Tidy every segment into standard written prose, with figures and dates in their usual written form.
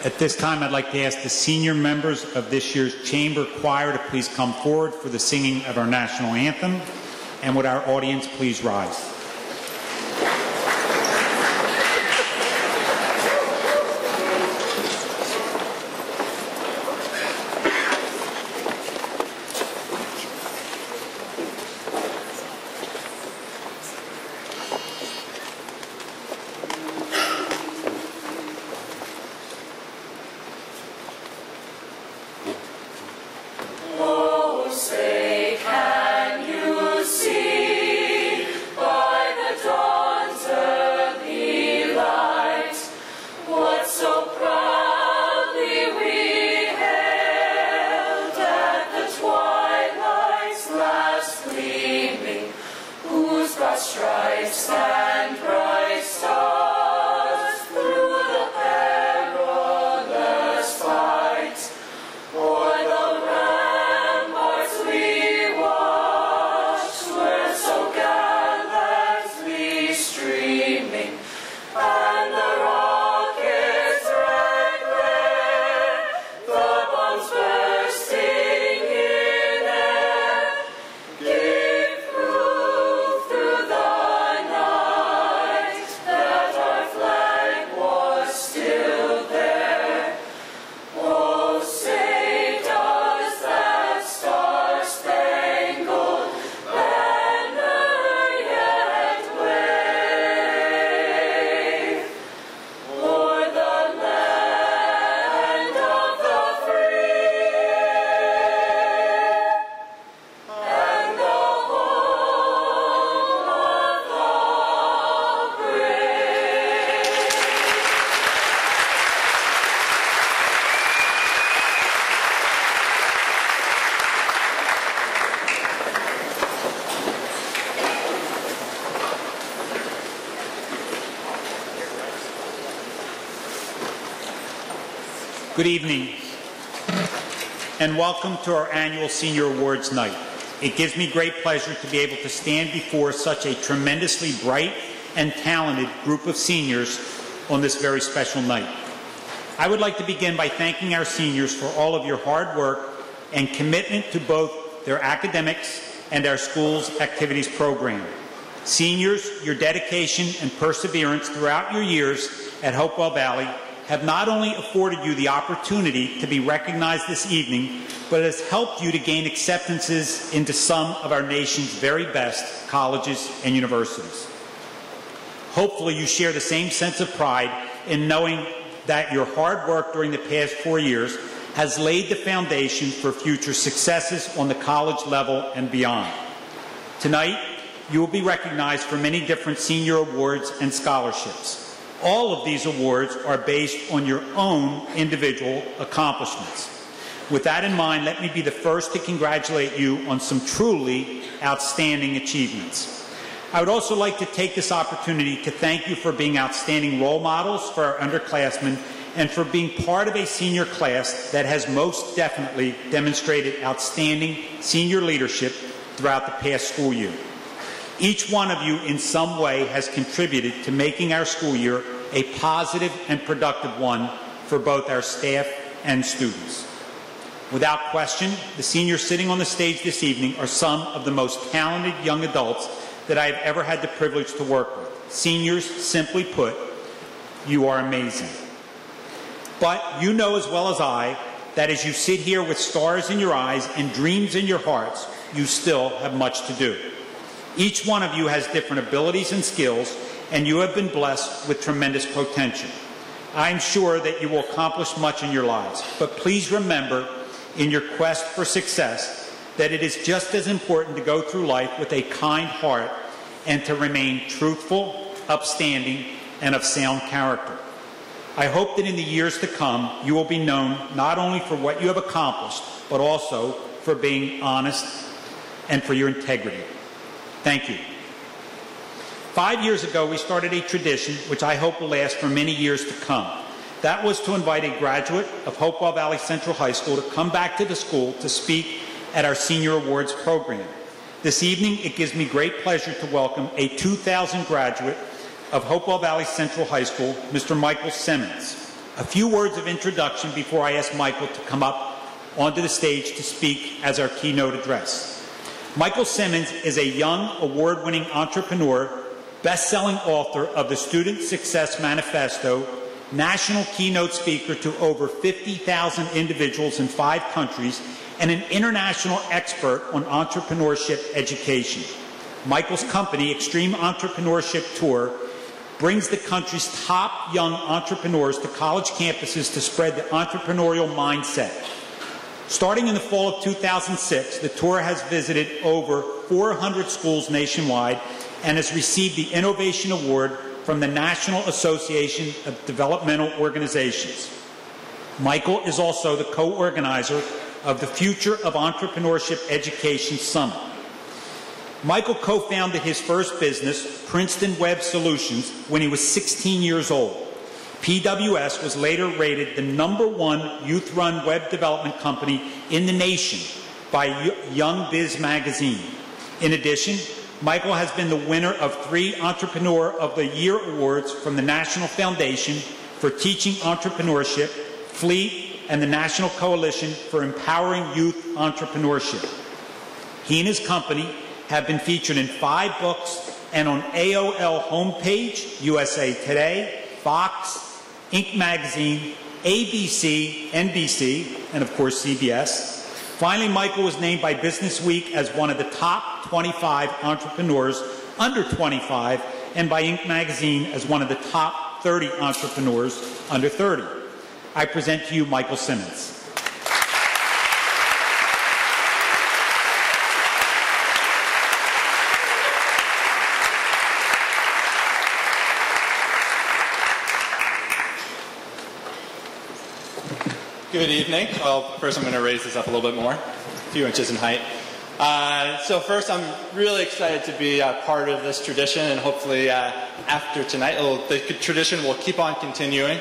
At this time, I'd like to ask the senior members of this year's Chamber Choir to please come forward for the singing of our national anthem. And would our audience please rise? Good evening, and welcome to our annual Senior Awards Night. It gives me great pleasure to be able to stand before such a tremendously bright and talented group of seniors on this very special night. I would like to begin by thanking our seniors for all of your hard work and commitment to both their academics and our school's activities program. Seniors, your dedication and perseverance throughout your years at Hopewell Valley have not only afforded you the opportunity to be recognized this evening, but has helped you to gain acceptances into some of our nation's very best colleges and universities. Hopefully you share the same sense of pride in knowing that your hard work during the past 4 years has laid the foundation for future successes on the college level and beyond. Tonight, you will be recognized for many different senior awards and scholarships. All of these awards are based on your own individual accomplishments. With that in mind, let me be the first to congratulate you on some truly outstanding achievements. I would also like to take this opportunity to thank you for being outstanding role models for our underclassmen and for being part of a senior class that has most definitely demonstrated outstanding senior leadership throughout the past school year. Each one of you in some way has contributed to making our school year a positive and productive one for both our staff and students. Without question, the seniors sitting on the stage this evening are some of the most talented young adults that I have ever had the privilege to work with. Seniors, simply put, you are amazing. But you know as well as I that as you sit here with stars in your eyes and dreams in your hearts, you still have much to do. Each one of you has different abilities and skills, and you have been blessed with tremendous potential. I'm sure that you will accomplish much in your lives, but please remember in your quest for success that it is just as important to go through life with a kind heart and to remain truthful, upstanding, and of sound character. I hope that in the years to come, you will be known not only for what you have accomplished, but also for being honest and for your integrity. Thank you. 5 years ago, we started a tradition which I hope will last for many years to come. That was to invite a graduate of Hopewell Valley Central High School to come back to the school to speak at our Senior Awards program. This evening, it gives me great pleasure to welcome a 2000 graduate of Hopewell Valley Central High School, Mr. Michael Simmons. A few words of introduction before I ask Michael to come up onto the stage to speak as our keynote address. Michael Simmons is a young, award-winning entrepreneur, best-selling author of the Student Success Manifesto, national keynote speaker to over 50,000 individuals in 5 countries, and an international expert on entrepreneurship education. Michael's company, Extreme Entrepreneurship Tour, brings the country's top young entrepreneurs to college campuses to spread the entrepreneurial mindset. Starting in the fall of 2006, the tour has visited over 400 schools nationwide and has received the Innovation Award from the National Association of Developmental Organizations. Michael is also the co-organizer of the Future of Entrepreneurship Education Summit. Michael co-founded his first business, Princeton Web Solutions, when he was 16 years old. PWS was later rated the #1 youth-run web development company in the nation by Young Biz magazine. In addition, Michael has been the winner of 3 Entrepreneur of the Year awards from the National Foundation for Teaching Entrepreneurship, FLEET, and the National Coalition for Empowering Youth Entrepreneurship. He and his company have been featured in 5 books and on AOL homepage, USA Today, Fox, Inc. magazine, ABC, NBC, and of course CBS. Finally, Michael was named by Business Week as one of the top 25 entrepreneurs under 25 and by Inc. magazine as one of the top 30 entrepreneurs under 30. I present to you Michael Simmons. Good evening. Well, first I'm going to raise this up a little bit more, a few inches in height. So first, I'm really excited to be part of this tradition, and hopefully after tonight, the tradition will keep on continuing.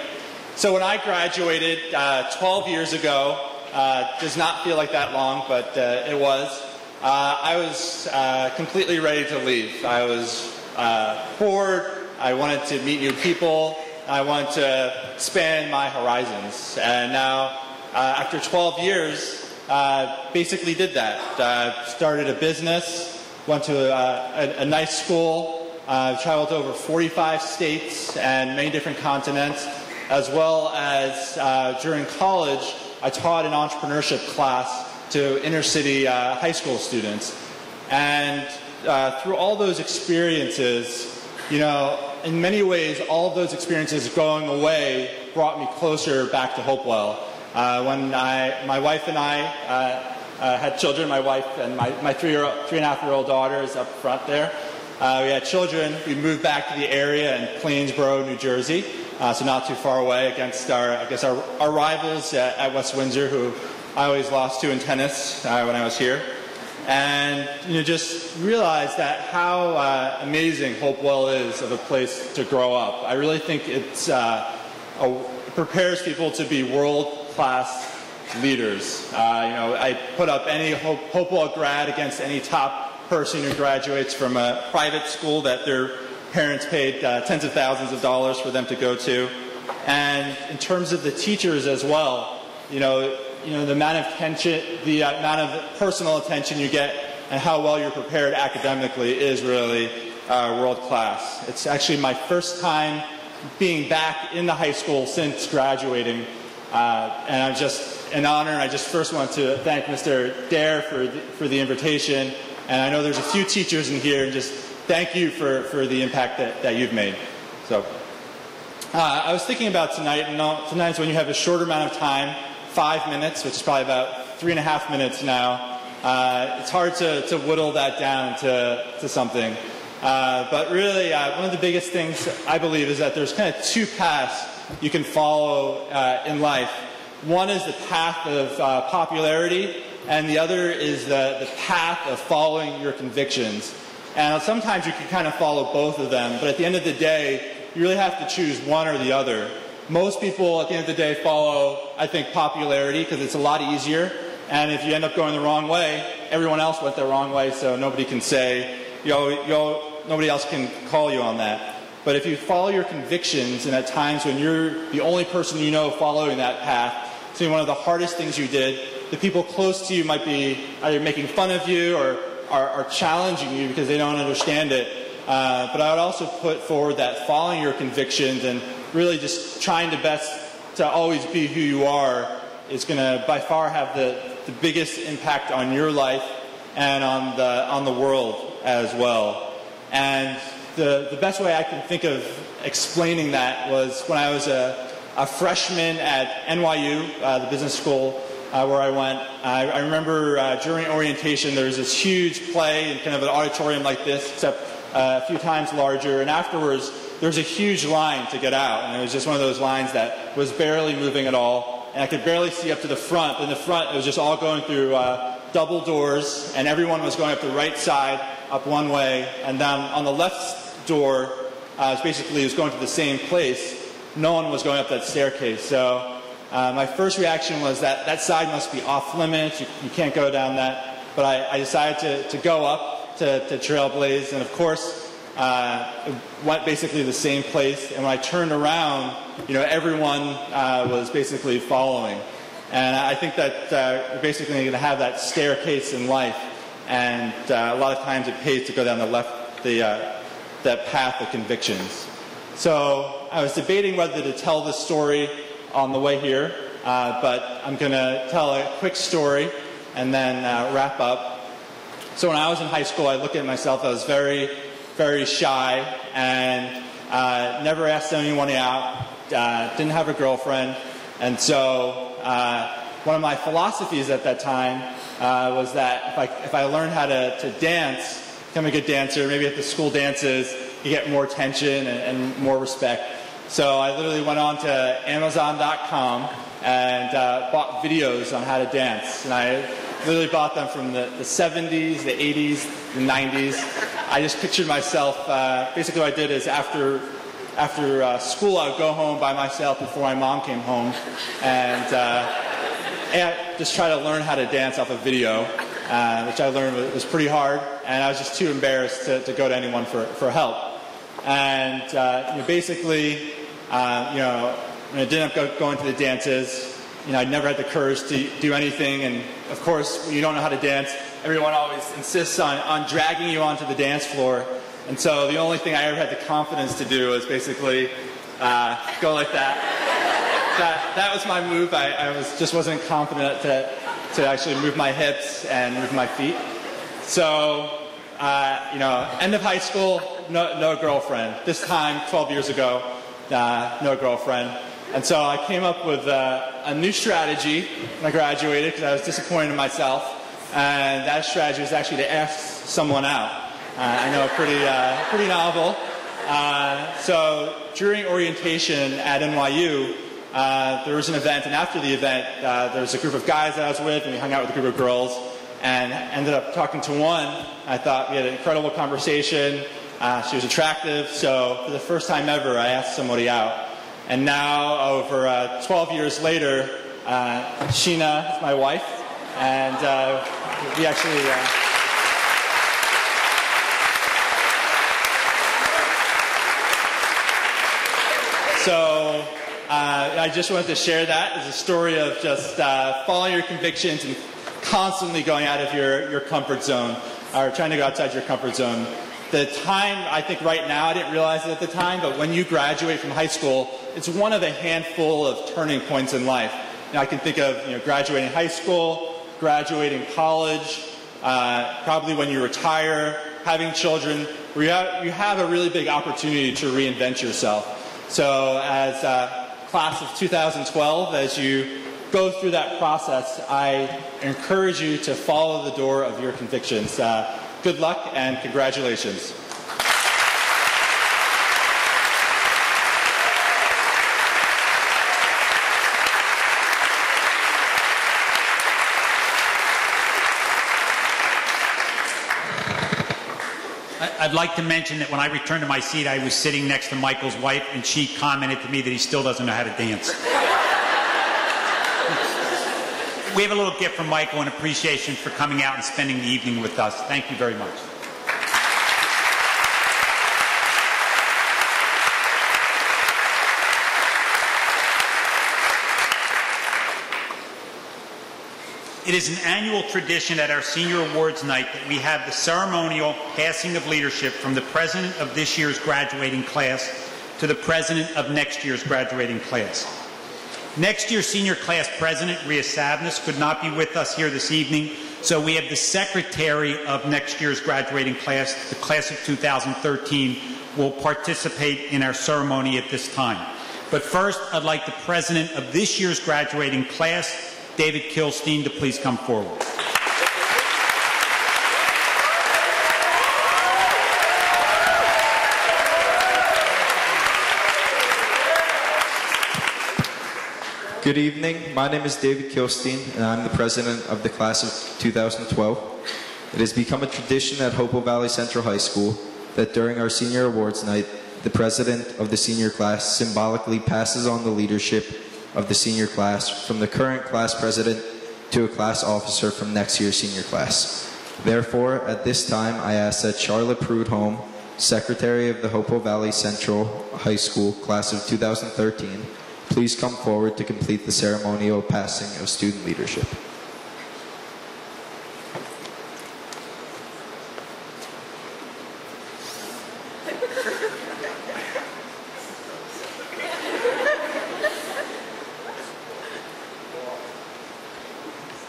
So when I graduated 12 years ago, does not feel like that long, but it was, I was completely ready to leave. I was bored. I wanted to meet new people. I wanted to expand my horizons. And now, after 12 years, basically did that. Started a business, went to a nice school, traveled to over 45 states and many different continents, as well as during college, I taught an entrepreneurship class to inner city high school students. And through all those experiences, you know, in many ways, all of those experiences going away brought me closer back to Hopewell. When my wife and I had children, my wife and my 3.5-year-old daughter is up front there. We had children. We moved back to the area in Plainsboro, New Jersey, so not too far away against our rivals at West Windsor, who I always lost to in tennis when I was here. And just realized that how amazing Hopewell is of a place to grow up. I really think it prepares people to be world-class leaders. I put up any Hopewell grad against any top person who graduates from a private school that their parents paid tens of thousands of dollars for them to go to. And in terms of the teachers as well, the amount of personal attention you get and how well you're prepared academically is really world class. It's actually my first time being back in the high school since graduating, and I'm just an honor. And I just first want to thank Mr. Dare for the invitation, and I know there's a few teachers in here, and just thank you for the impact that you've made. So I was thinking about tonight, and sometimes when you have a short amount of time, 5 minutes, which is probably about 3.5 minutes now, it's hard to whittle that down to something. But really, one of the biggest things I believe is that there's kind of 2 paths you can follow in life. One is the path of popularity, and the other is the path of following your convictions. And sometimes you can kind of follow both of them, but at the end of the day, you really have to choose one or the other. Most people at the end of the day follow, I think, popularity because it's a lot easier. And if you end up going the wrong way, everyone else went the wrong way, so nobody can say, nobody else can call you on that. But if you follow your convictions, and at times when you're the only person you know following that path, it's one of the hardest things you did, the people close to you might be either making fun of you or are challenging you because they don't understand it. But I would also put forward that following your convictions and really just trying the best to always be who you are is going to by far have the biggest impact on your life and on the world as well. And the best way I can think of explaining that was when I was a freshman at NYU, the business school where I went. I remember during orientation there was this huge play in kind of an auditorium like this, except a few times larger, and afterwards there was a huge line to get out, and it was just one of those lines that was barely moving at all, and I could barely see up to the front. In the front it was just all going through double doors, and everyone was going up the right side, up one way, and then on the left door, it was going to the same place. No one was going up that staircase. So my first reaction was that side must be off limits. You can't go down that. But I decided to go up to Trailblaze, and of course, it went basically the same place. And when I turned around, everyone was basically following. And I think that we're basically going to have that staircase in life. And a lot of times it pays to go down that path of convictions. So I was debating whether to tell this story on the way here, but I'm going to tell a quick story and then wrap up. So when I was in high school, I looked at myself, I was very, very shy and never asked anyone out, didn't have a girlfriend, and so one of my philosophies at that time was that if I learned how to dance, become a good dancer, maybe at the school dances, you get more attention and more respect. So I literally went on to Amazon.com and bought videos on how to dance. And I literally bought them from the 70s, the 80s, the 90s. I just pictured myself, basically what I did is after school I would go home by myself before my mom came home and just try to learn how to dance off a video, which I learned was pretty hard, and I was just too embarrassed to go to anyone for help. And basically, when I didn't go into the dances, I never had the courage to do anything. And of course, when you don't know how to dance, everyone always insists on dragging you onto the dance floor. And so the only thing I ever had the confidence to do was basically go like that. That was my move. I just wasn't confident to actually move my hips and move my feet. So, end of high school, no girlfriend. This time, 12 years ago, no girlfriend. And so I came up with a new strategy when I graduated because I was disappointed in myself. And that strategy was actually to ask someone out. I know, pretty novel. So during orientation at NYU, there was an event, and after the event, there was a group of guys that I was with, and we hung out with a group of girls, and ended up talking to one. I thought we had an incredible conversation. She was attractive, so for the first time ever, I asked somebody out. And now, over 12 years later, Sheena is my wife, and we actually... So I just wanted to share that as a story of just following your convictions and constantly going out of your comfort zone, or trying to go outside your comfort zone. The time, I think right now, I didn't realize it at the time, but when you graduate from high school, it's one of a handful of turning points in life. I can think of graduating high school, graduating college, probably when you retire, having children, where you have a really big opportunity to reinvent yourself. So as class of 2012, as you go through that process, I encourage you to follow the door of your convictions. Good luck and congratulations. I'd like to mention that when I returned to my seat, I was sitting next to Michael's wife, and she commented to me that he still doesn't know how to dance. We have a little gift from Michael in appreciation for coming out and spending the evening with us. Thank you very much. It is an annual tradition at our Senior Awards Night that we have the ceremonial passing of leadership from the president of this year's graduating class to the president of next year's graduating class. Next year's senior class president, Rhea Savnis, could not be with us here this evening, so we have the secretary of next year's graduating class, the class of 2013, will participate in our ceremony at this time. But first, I'd like the president of this year's graduating class, David Kilstein, to please come forward. Good evening. My name is David Kilstein, and I'm the president of the class of 2012. It has become a tradition at Hopewell Valley Central High School that during our senior awards night, the president of the senior class symbolically passes on the leadership of the senior class from the current class president to a class officer from next year's senior class. Therefore, at this time, I ask that Charlotte Prudhomme, secretary of the Hopewell Valley Central High School class of 2013, please come forward to complete the ceremonial passing of student leadership.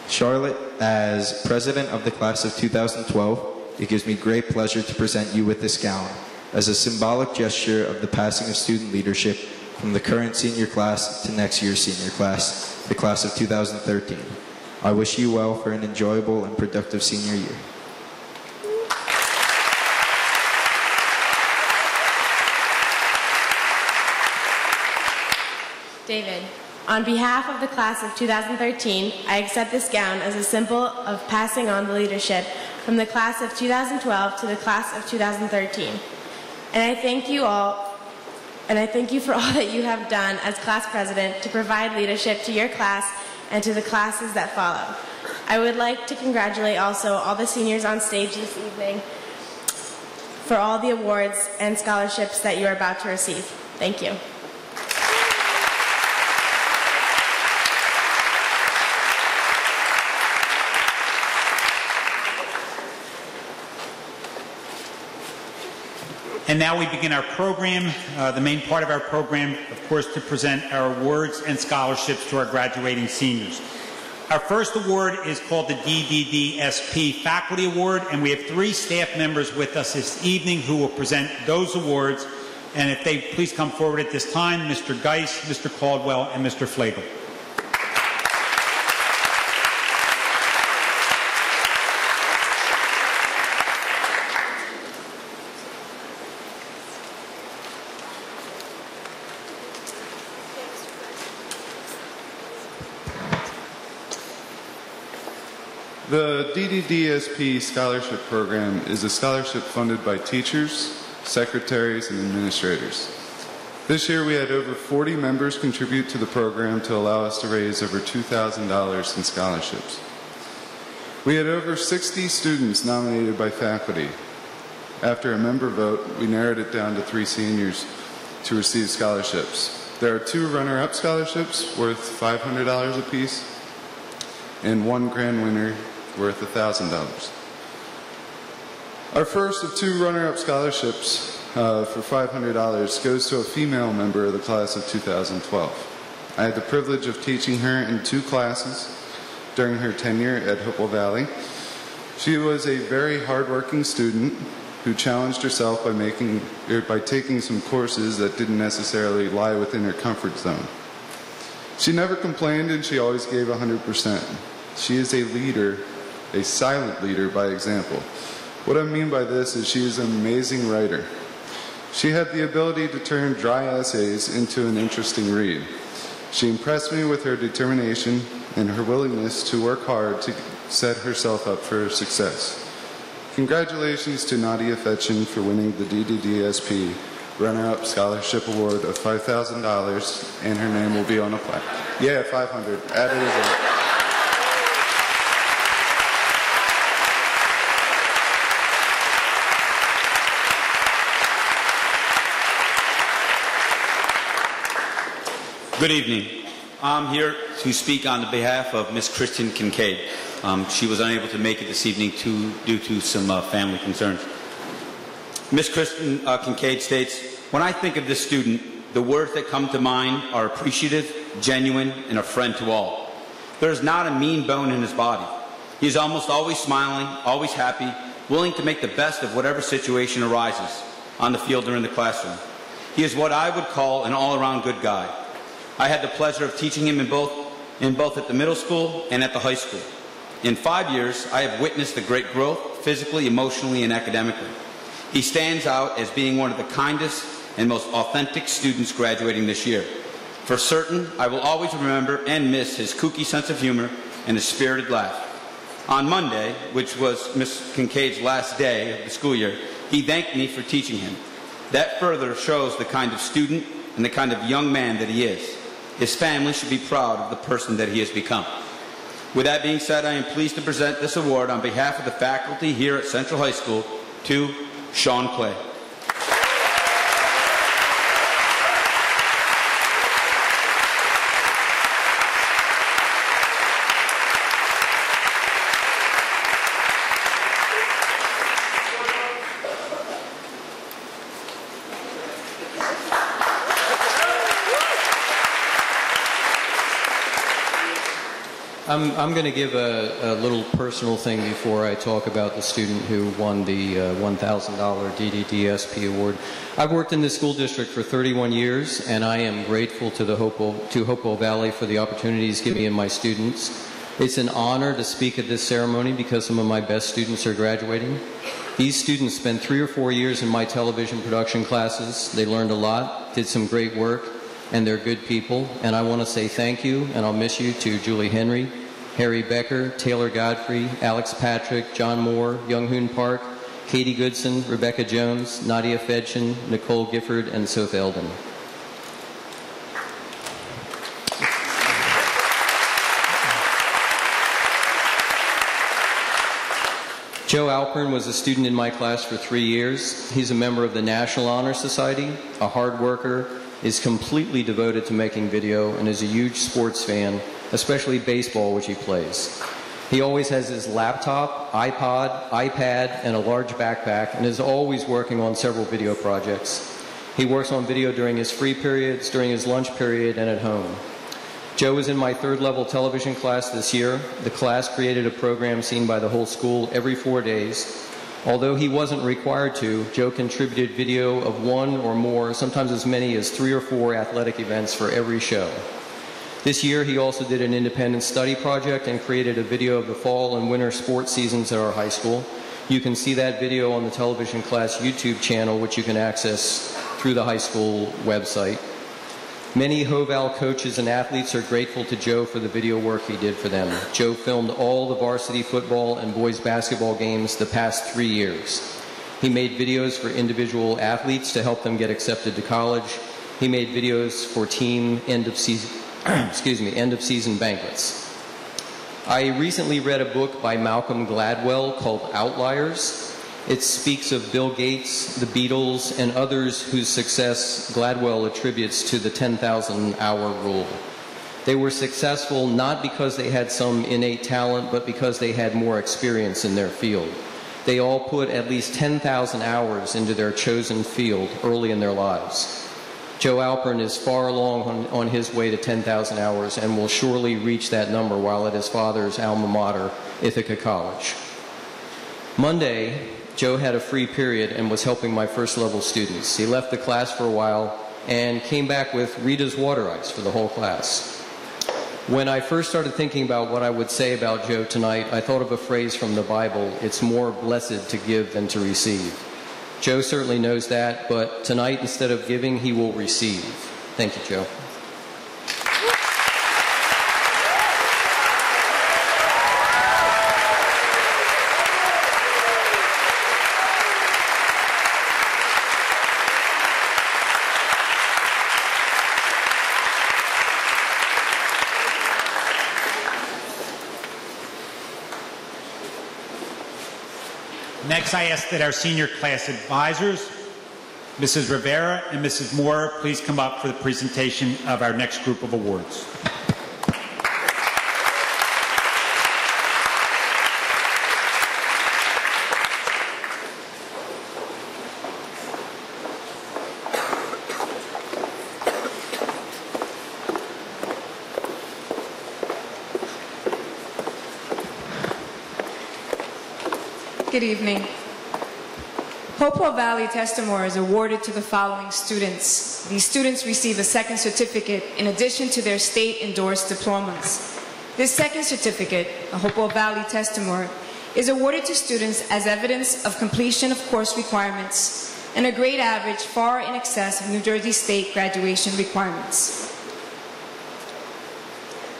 Charlotte, as president of the class of 2012, it gives me great pleasure to present you with this gown as a symbolic gesture of the passing of student leadership from the current senior class to next year's senior class, the class of 2013. I wish you well for an enjoyable and productive senior year. David, on behalf of the class of 2013, I accept this gown as a symbol of passing on the leadership from the class of 2012 to the class of 2013. And I thank you all, and I thank you for all that you have done as class president to provide leadership to your class and to the classes that follow. I would like to congratulate also all the seniors on stage this evening for all the awards and scholarships that you are about to receive. Thank you. And now we begin our program, the main part of our program, of course, to present our awards and scholarships to our graduating seniors. Our first award is called the DDDSP Faculty Award, and we have 3 staff members with us this evening who will present those awards. And if they please come forward at this time, Mr. Geis, Mr. Caldwell, and Mr. Flagel. The DDDSP Scholarship Program is a scholarship funded by teachers, secretaries, and administrators. This year we had over 40 members contribute to the program to allow us to raise over $2,000 in scholarships. We had over 60 students nominated by faculty. After a member vote, we narrowed it down to 3 seniors to receive scholarships. There are 2 runner-up scholarships worth $500 apiece and 1 grand winner worth $1,000. Our first of 2 runner-up scholarships for $500 goes to a female member of the class of 2012. I had the privilege of teaching her in 2 classes during her tenure at Hopewell Valley. She was a very hardworking student who challenged herself by taking some courses that didn't necessarily lie within her comfort zone. She never complained, and she always gave 100%. She is a leader, a silent leader by example. What I mean by this is she is an amazing writer. She had the ability to turn dry essays into an interesting read. She impressed me with her determination and her willingness to work hard to set herself up for success. Congratulations to Nadia Fetchin for winning the DDDSP Runner-Up Scholarship Award of $5,000, and her name will be on a plaque. Yeah, 500. Add it as well. Good evening. I'm here to speak on behalf of Ms. Kristen Kincaid. She was unable to make it this evening due to some family concerns. Miss Kristen Kincaid states, "When I think of this student, the words that come to mind are appreciative, genuine, and a friend to all. There is not a mean bone in his body. He is almost always smiling, always happy, willing to make the best of whatever situation arises on the field or in the classroom. He is what I would call an all-around good guy. I had the pleasure of teaching him in both at the middle school and at the high school. In 5 years, I have witnessed the great growth, physically, emotionally, and academically. He stands out as being one of the kindest and most authentic students graduating this year. For certain, I will always remember and miss his kooky sense of humor and his spirited laugh. On Monday, which was Miss Kincaid's last day of the school year, he thanked me for teaching him. That further shows the kind of student and the kind of young man that he is. His family should be proud of the person that he has become." With that being said, I am pleased to present this award on behalf of the faculty here at Central High School to Sean Clay. I'm going to give a little personal thing before I talk about the student who won the $1,000 DDDSP award. I've worked in this school district for 31 years, and I am grateful to Hopewell Valley for the opportunities given me and my students. It's an honor to speak at this ceremony because some of my best students are graduating. These students spent 3 or 4 years in my television production classes. They learned a lot, did some great work, and they're good people. And I want to say thank you, and I'll miss you, to Julie Henry, Harry Becker, Taylor Godfrey, Alex Patrick, John Moore, Young Hoon Park, Katie Goodson, Rebecca Jones, Nadia Fedchen, Nicole Gifford, and Soph Eldon. Joe Alpern was a student in my class for 3 years. He's a member of the National Honor Society, a hard worker, is completely devoted to making video, and is a huge sports fan, especially baseball, which he plays. He always has his laptop, iPod, iPad, and a large backpack, and is always working on several video projects. He works on video during his free periods, during his lunch period, and at home. Joe was in my 3rd level television class this year. The class created a program seen by the whole school every 4 days. Although he wasn't required to, Joe contributed video of 1 or more, sometimes as many as 3 or 4 athletic events for every show. This year, he also did an independent study project and created a video of the fall and winter sports seasons at our high school. You can see that video on the television class YouTube channel, which you can access through the high school website. Many Hoval coaches and athletes are grateful to Joe for the video work he did for them. Joe filmed all the varsity football and boys basketball games the past 3 years. He made videos for individual athletes to help them get accepted to college. He made videos for team end of season banquets. I recently read a book by Malcolm Gladwell called Outliers. It speaks of Bill Gates, the Beatles, and others whose success Gladwell attributes to the 10,000-hour rule. They were successful not because they had some innate talent, but because they had more experience in their field. They all put at least 10,000 hours into their chosen field early in their lives. Joe Alpern is far along on his way to 10,000 hours and will surely reach that number while at his father's alma mater, Ithaca College. Monday, Joe had a free period and was helping my 1st level students. He left the class for a while and came back with Rita's water ice for the whole class. When I first started thinking about what I would say about Joe tonight, I thought of a phrase from the Bible: it's more blessed to give than to receive. Joe certainly knows that, but tonight, instead of giving, he will receive. Thank you, Joe. Next, I ask that our senior class advisors, Mrs. Rivera and Mrs. Moore, please come up for the presentation of our next group of awards. Good evening. Hopewell Valley Testimore is awarded to the following students. These students receive a second certificate in addition to their state-endorsed diplomas. This second certificate, a Hopewell Valley Testimore, is awarded to students as evidence of completion of course requirements and a grade average far in excess of New Jersey State graduation requirements.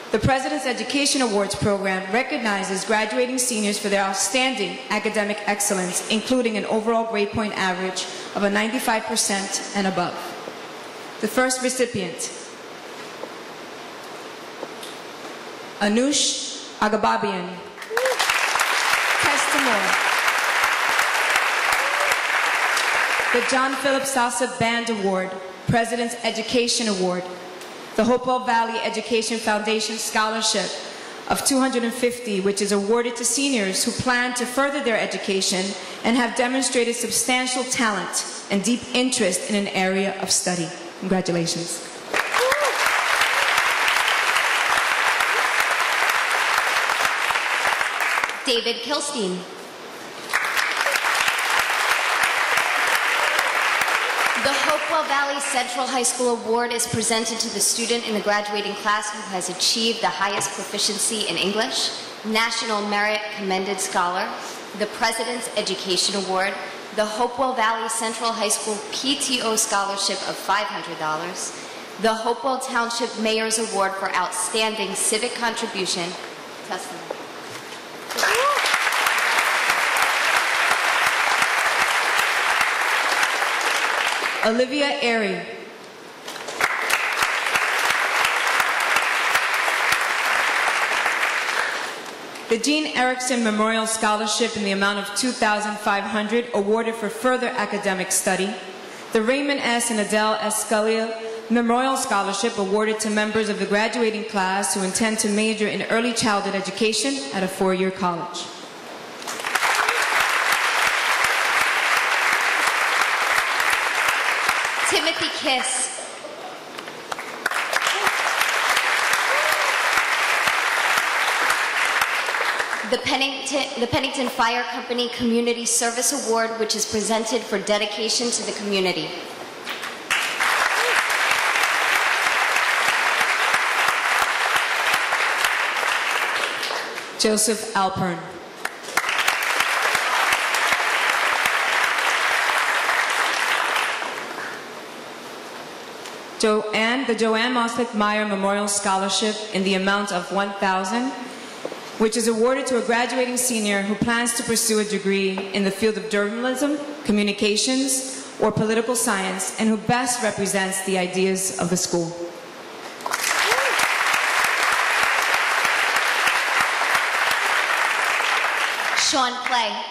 The President's Education Awards program recognizes graduating seniors for their outstanding academic excellence, including an overall grade point average of a 95% and above. The first recipient, Anush Agababian, Testimore. The John Philip Salsa Band Award, President's Education Award. The Hopewell Valley Education Foundation Scholarship of $250, which is awarded to seniors who plan to further their education and have demonstrated substantial talent and deep interest in an area of study. Congratulations. David Kilstein. The Hopewell Valley Central High School Award is presented to the student in the graduating class who has achieved the highest proficiency in English, National Merit Commended Scholar, the President's Education Award, the Hopewell Valley Central High School PTO Scholarship of $500, the Hopewell Township Mayor's Award for Outstanding Civic Contribution. Testimony. Olivia Airy. The Jean Erickson Memorial Scholarship in the amount of $2,500 awarded for further academic study. The Raymond S. and Adele S. Scalia Memorial Scholarship awarded to members of the graduating class who intend to major in early childhood education at a four-year college. Timothy Kiss. The Pennington Fire Company Community Service Award, which is presented for dedication to the community. Joseph Alpern. The Joanne Moslick Meyer Memorial Scholarship in the amount of $1,000, which is awarded to a graduating senior who plans to pursue a degree in the field of journalism, communications, or political science, and who best represents the ideas of the school. Sean Clay.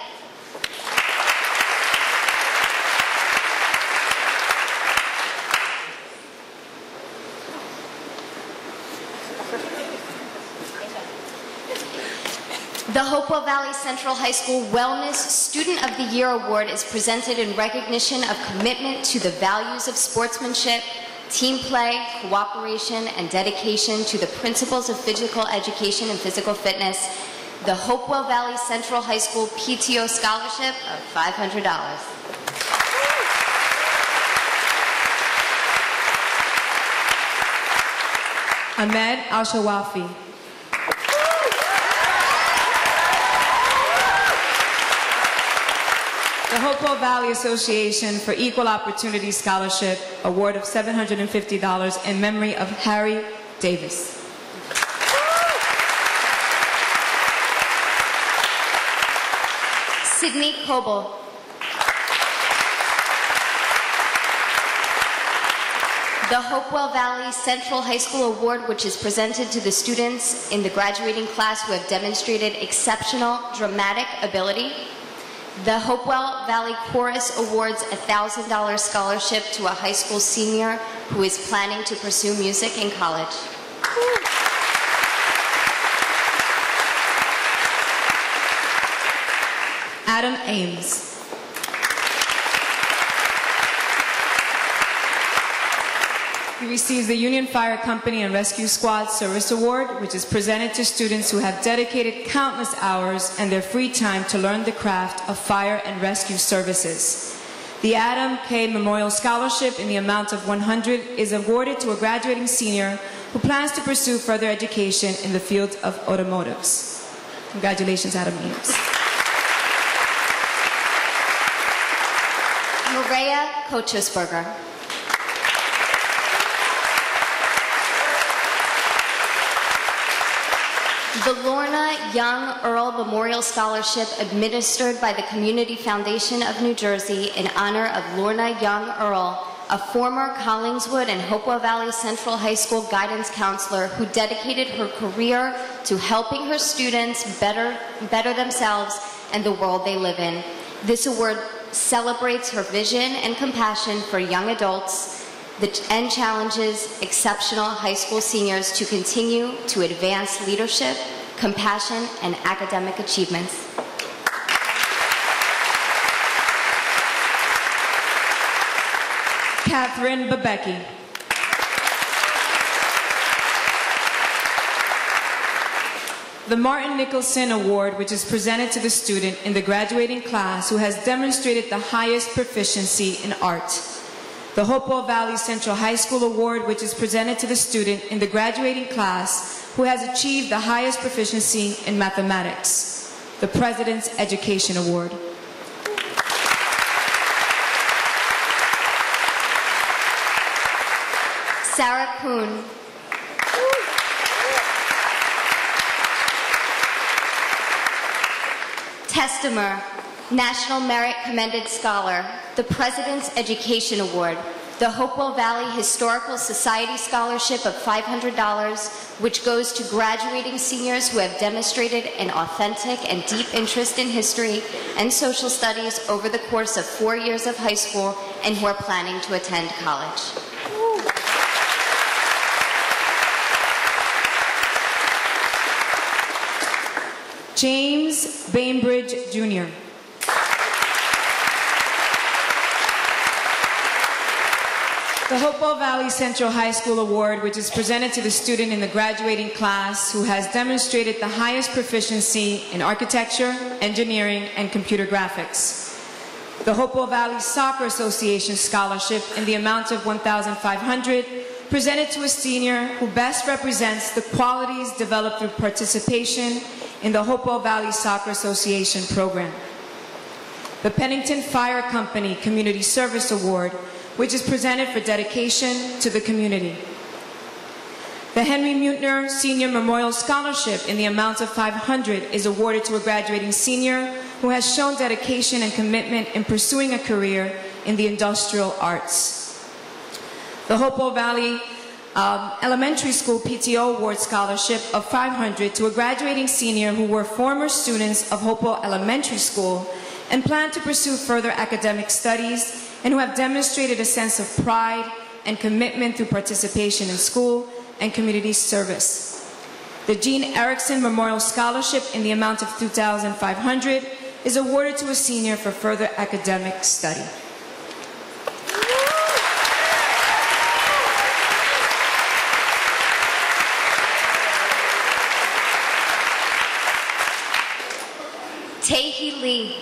The Hopewell Valley Central High School Wellness Student of the Year Award is presented in recognition of commitment to the values of sportsmanship, team play, cooperation, and dedication to the principles of physical education and physical fitness. The Hopewell Valley Central High School PTO Scholarship of $500. Ahmed Al-Shawafi. The Hopewell Valley Association for Equal Opportunity Scholarship Award of $750 in memory of Harry Davis. Sydney Coble. The Hopewell Valley Central High School Award, which is presented to the students in the graduating class who have demonstrated exceptional dramatic ability. The Hopewell Valley Chorus awards a $1,000 scholarship to a high school senior who is planning to pursue music in college. Adam Ames. He receives the Union Fire Company and Rescue Squad Service Award, which is presented to students who have dedicated countless hours and their free time to learn the craft of fire and rescue services. The Adam K. Memorial Scholarship in the amount of $100 is awarded to a graduating senior who plans to pursue further education in the field of automotives. Congratulations, Adam Eames. Maria Kochesberger. The Lorna Young Earl Memorial Scholarship, administered by the Community Foundation of New Jersey in honor of Lorna Young Earl, a former Collingswood and Hopewell Valley Central High School guidance counselor who dedicated her career to helping her students better themselves and the world they live in. This award celebrates her vision and compassion for young adults and challenges exceptional high school seniors to continue to advance leadership, compassion, and academic achievements. Catherine Babecki. The Martin Nicholson Award, which is presented to the student in the graduating class who has demonstrated the highest proficiency in art. The Hopewell Valley Central High School Award, which is presented to the student in the graduating class who has achieved the highest proficiency in mathematics. The President's Education Award. Sarah Kuhn. Testimer, National Merit Commended Scholar, the President's Education Award, the Hopewell Valley Historical Society Scholarship of $500, which goes to graduating seniors who have demonstrated an authentic and deep interest in history and social studies over the course of 4 years of high school and who are planning to attend college. James Bainbridge, Jr. The Hopewell Valley Central High School Award, which is presented to the student in the graduating class who has demonstrated the highest proficiency in architecture, engineering, and computer graphics. The Hopewell Valley Soccer Association Scholarship in the amount of $1,500, presented to a senior who best represents the qualities developed through participation in the Hopewell Valley Soccer Association program. The Pennington Fire Company Community Service Award, which is presented for dedication to the community. The Henry Mutner Senior Memorial Scholarship in the amount of $500 is awarded to a graduating senior who has shown dedication and commitment in pursuing a career in the industrial arts. The Hopewell Valley Elementary School PTO Award Scholarship of $500 to a graduating senior who were former students of Hopewell Elementary School and plan to pursue further academic studies and who have demonstrated a sense of pride and commitment through participation in school and community service. The Gene Erickson Memorial Scholarship in the amount of $2,500 is awarded to a senior for further academic study. Tae-Hee Lee.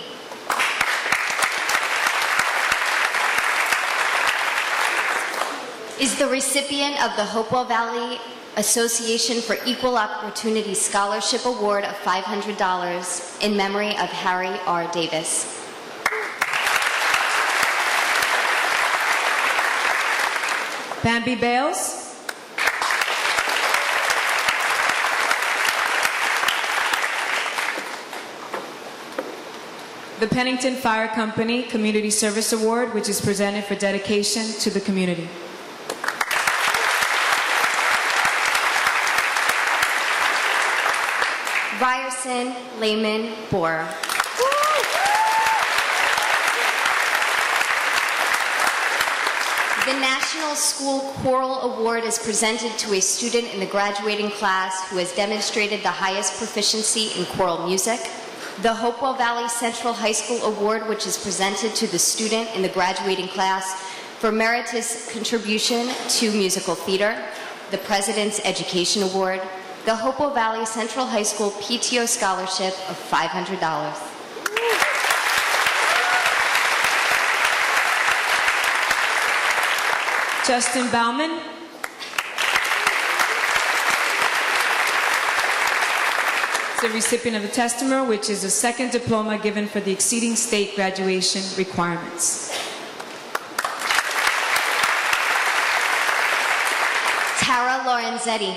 Is the recipient of the Hopewell Valley Association for Equal Opportunity Scholarship Award of $500 in memory of Harry R. Davis. Bambi Bales. The Pennington Fire Company Community Service Award, which is presented for dedication to the community. Ryerson Lehman Bohr. The National School Choral Award is presented to a student in the graduating class who has demonstrated the highest proficiency in choral music. The Hopewell Valley Central High School Award, which is presented to the student in the graduating class For meritorious contribution to musical theater, the President's Education Award, the Hopewell Valley Central High School PTO Scholarship of $500. Justin Bauman. The recipient of the Testimony, which is a second diploma given for the exceeding state graduation requirements. Tara Lorenzetti.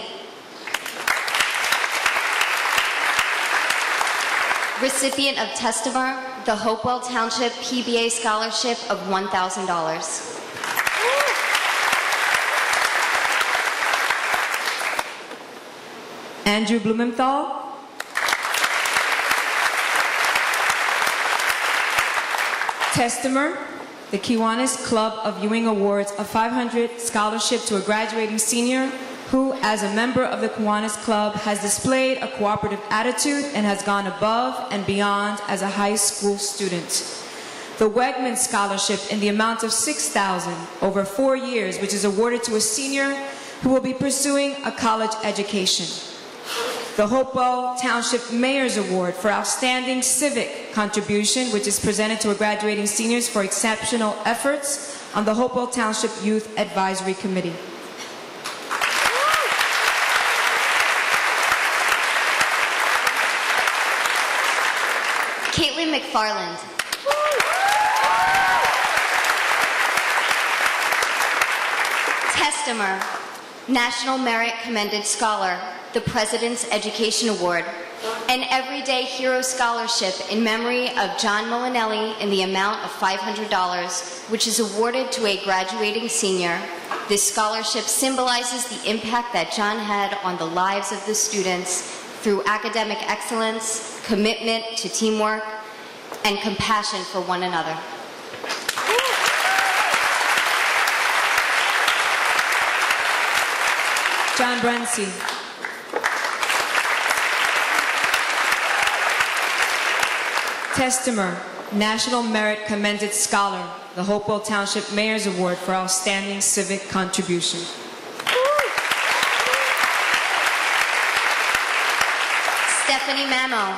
Recipient of Testimony, the Hopewell Township PBA Scholarship of $1,000. Andrew Blumenthal. Testimony, the Kiwanis Club of Ewing awards a $500 scholarship to a graduating senior who, as a member of the Kiwanis Club, has displayed a cooperative attitude and has gone above and beyond as a high school student. The Wegman Scholarship in the amount of $6,000 over 4 years, which is awarded to a senior who will be pursuing a college education. The Hopewell Township Mayor's Award for Outstanding Civic Contribution, which is presented to a graduating seniors for exceptional efforts on the Hopewell Township Youth Advisory Committee. Caitlin McFarland. Testimony, National Merit Commended Scholar, the President's Education Award, an Everyday Hero Scholarship in memory of John Molinelli in the amount of $500, which is awarded to a graduating senior. This scholarship symbolizes the impact that John had on the lives of the students through academic excellence, commitment to teamwork, and compassion for one another. John Brency. Testimony, National Merit Commended Scholar, the Hopewell Township Mayor's Award for Outstanding Civic Contribution. Stephanie Mamo.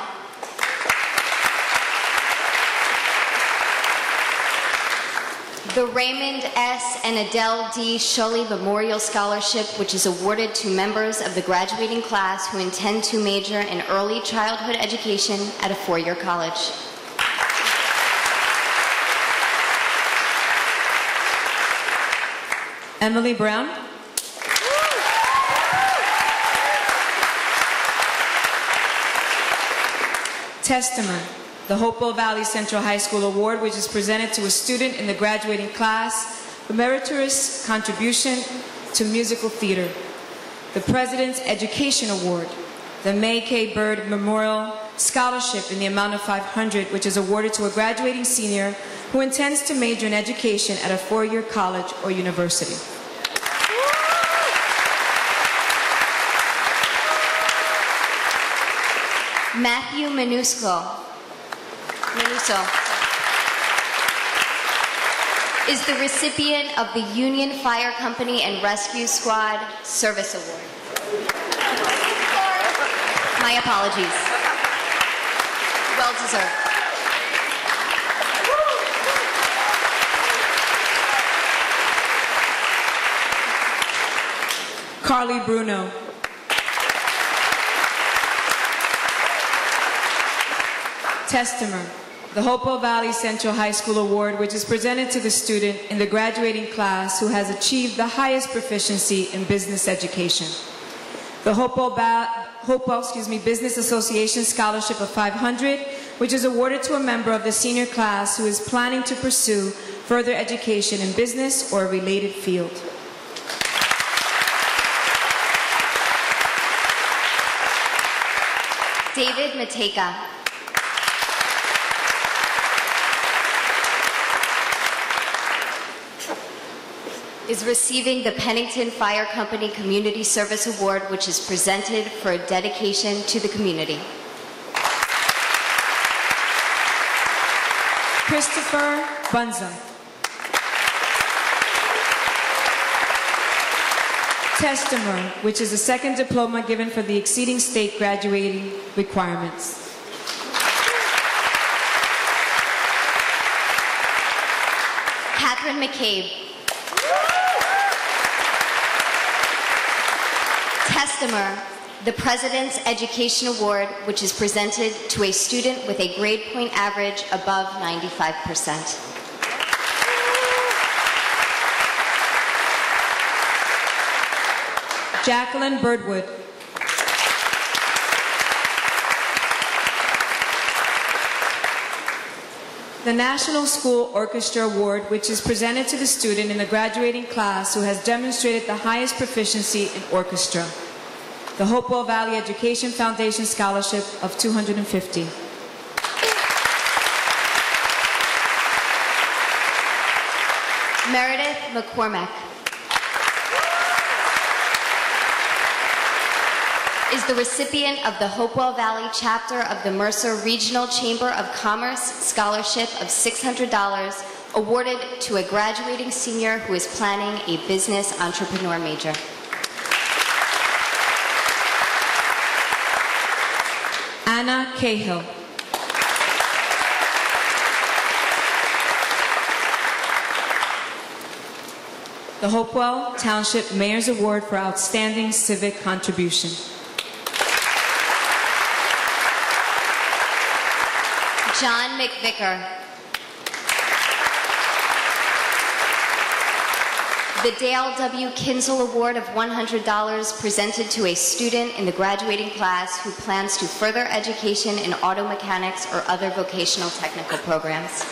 The Raymond S. and Adele D. Shulley Memorial Scholarship, which is awarded to members of the graduating class who intend to major in early childhood education at a four-year college. Emily Brown. Testimony, the Hopewell Valley Central High School Award, which is presented to a student in the graduating class for meritorious contribution to musical theater. The President's Education Award, the May K. Bird Memorial Scholarship in the amount of $500, which is awarded to a graduating senior who intends to major in education at a four-year college or university. Matthew Menuso is the recipient of the Union Fire Company and Rescue Squad Service Award. My apologies. Well deserved. Carly Bruno. Testimony, the Hopewell Valley Central High School Award, which is presented to the student in the graduating class who has achieved the highest proficiency in business education. The Hopewell Business Association Scholarship of $500, which is awarded to a member of the senior class who is planning to pursue further education in business or a related field. David Mateka. Is receiving the Pennington Fire Company Community Service Award, which is presented for dedication to the community. Christopher Bunza. Testimer, which is the second diploma given for the exceeding state graduating requirements. Catherine McCabe. Testimer, the President's Education Award, which is presented to a student with a grade point average above 95%. Jacqueline Birdwood. The National School Orchestra Award, which is presented to the student in the graduating class who has demonstrated the highest proficiency in orchestra. The Hopewell Valley Education Foundation Scholarship of $250. Meredith McCormack. Is the recipient of the Hopewell Valley chapter of the Mercer Regional Chamber of Commerce Scholarship of $600 awarded to a graduating senior who is planning a business entrepreneur major. Anna Cahill. The Hopewell Township Mayor's Award for Outstanding Civic Contribution. John McVicker. The Dale W. Kinzel Award of $100 presented to a student in the graduating class who plans to further education in auto mechanics or other vocational technical programs.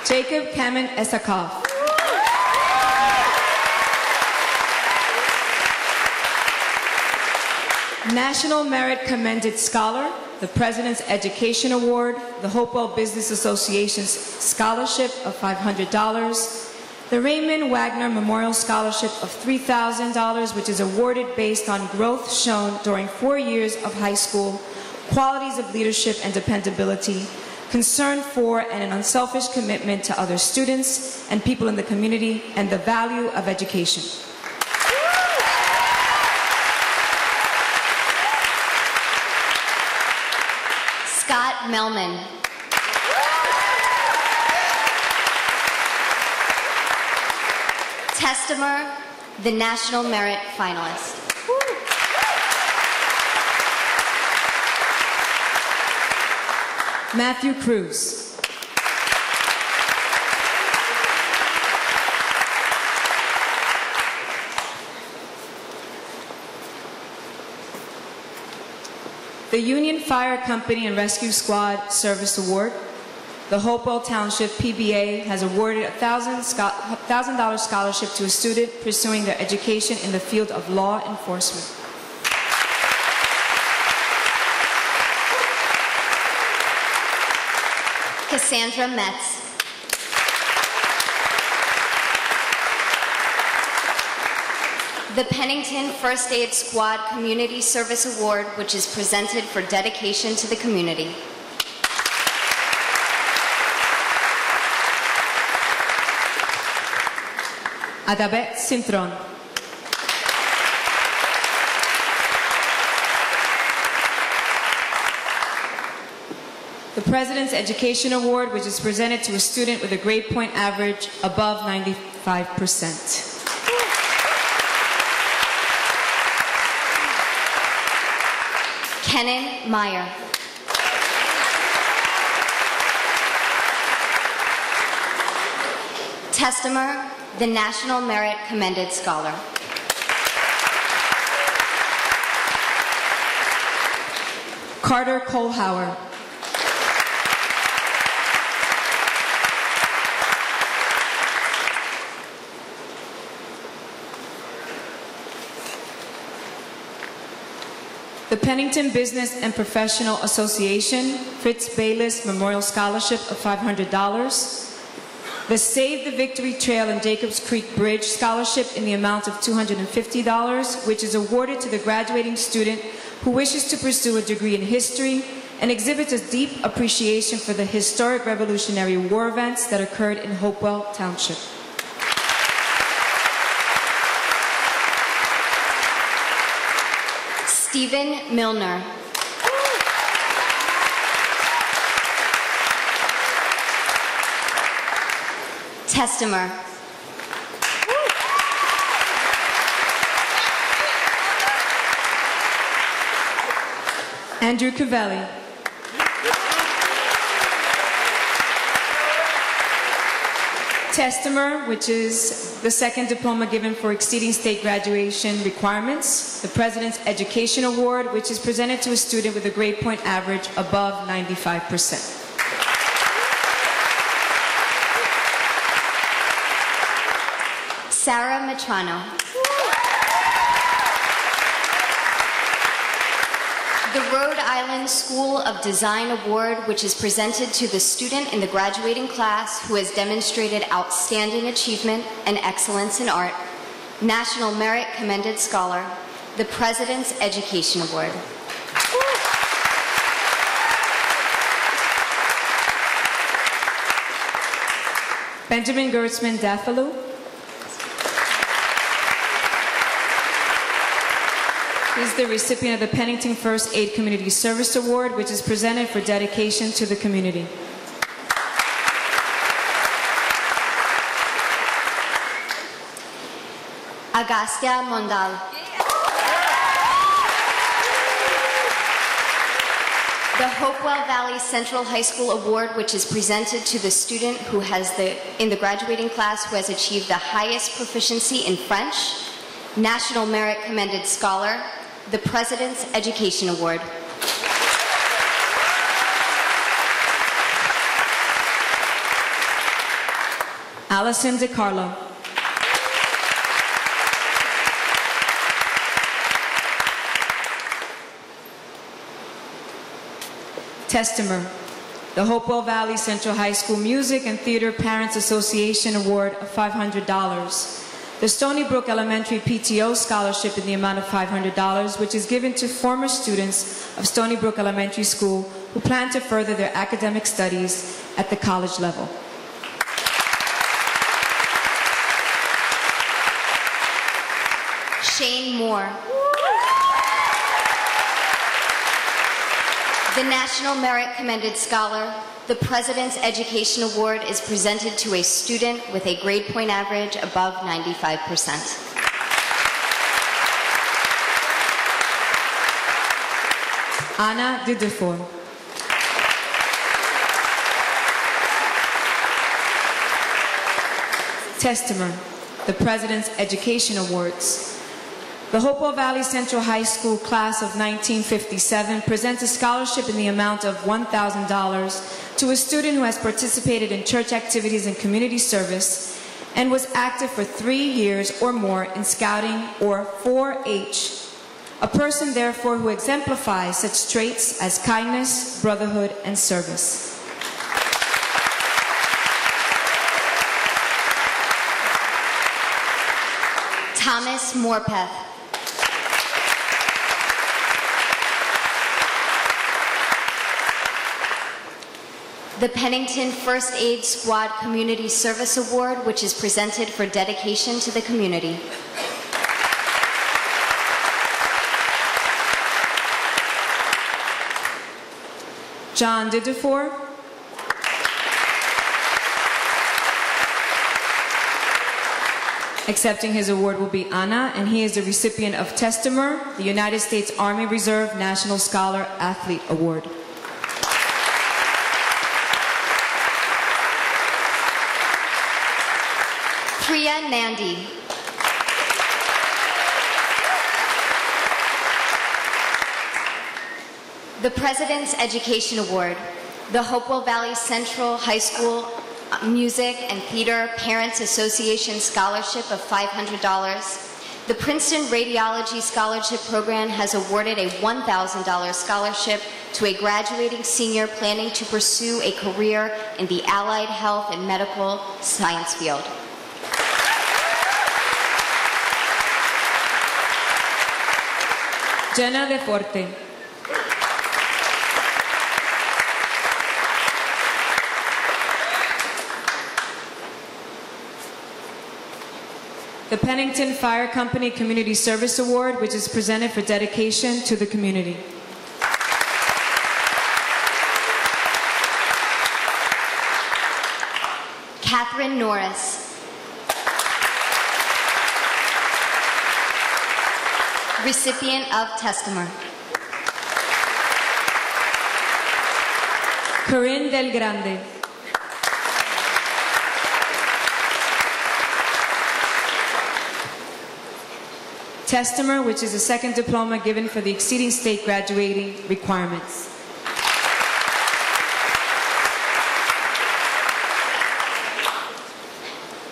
Jacob Kamen Esakov. National Merit Commended Scholar, the President's Education Award, the Hopewell Business Association's Scholarship of $500, the Raymond Wagner Memorial Scholarship of $3,000, which is awarded based on growth shown during 4 years of high school, qualities of leadership and dependability, concern for and an unselfish commitment to other students and people in the community, and the value of education. Scott Melman. Testimer, the National Merit Finalist. Matthew Cruz. The Union Fire Company and Rescue Squad Service Award. The Hopewell Township PBA has awarded a $1,000 scholarship to a student pursuing their education in the field of law enforcement. Cassandra Metz. The Pennington First Aid Squad Community Service Award, which is presented for dedication to the community. Adabet Sintron. The President's Education Award, which is presented to a student with a grade point average above 95%. Kenan Meyer. Testimer, the National Merit Commended Scholar. Carter Kohlhauer. The Pennington Business and Professional Association Fritz Bayless Memorial Scholarship of $500. The Save the Victory Trail and Jacobs Creek Bridge Scholarship in the amount of $250, which is awarded to the graduating student who wishes to pursue a degree in history and exhibits a deep appreciation for the historic Revolutionary War events that occurred in Hopewell Township. Stephen Milner. Testimer. Andrew Cavelli. Testimer, which is the second diploma given for exceeding state graduation requirements. The President's Education Award, which is presented to a student with a grade point average above 95%. Sarah Matrano. The Rhode Island School of Design Award, which is presented to the student in the graduating class who has demonstrated outstanding achievement and excellence in art. National Merit Commended Scholar. The President's Education Award. Benjamin Gertzman Dafalu. He's the recipient of the Pennington First Aid Community Service Award, which is presented for dedication to the community. Agastya Mondal. The Hopewell Valley Central High School Award, which is presented to the student who has in the graduating class who has achieved the highest proficiency in French. National Merit Commended Scholar. The President's Education Award. Allison DiCarlo. Testimer. The Hopewell Valley Central High School Music and Theater Parents Association Award of $500. The Stony Brook Elementary PTO Scholarship in the amount of $500, which is given to former students of Stony Brook Elementary School who plan to further their academic studies at the college level. Shane Moore. The National Merit Commended Scholar. The President's Education Award is presented to a student with a grade point average above 95%. Anna Didefour. Testimer. The President's Education Awards. The Hopewell Valley Central High School class of 1957 presents a scholarship in the amount of $1,000 to a student who has participated in church activities and community service and was active for 3 years or more in scouting or 4-H. A person, therefore, who exemplifies such traits as kindness, brotherhood, and service. Thomas Morpeth. The Pennington First Aid Squad Community Service Award, which is presented for dedication to the community. John Didefour. Accepting his award will be Anna, and he is the recipient of Testimer, the United States Army Reserve National Scholar Athlete Award. Priya Nandi. The President's Education Award. The Hopewell Valley Central High School Music and Theater Parents Association Scholarship of $500. The Princeton Radiology Scholarship Program has awarded a $1,000 scholarship to a graduating senior planning to pursue a career in the allied health and medical science field. Jenna De Forte. the Pennington Fire Company Community Service Award, which is presented for dedication to the community. Catherine Norris. Recipient of Testimony. Corinne Del Grande. Testimer, which is a second diploma given for the exceeding state graduating requirements.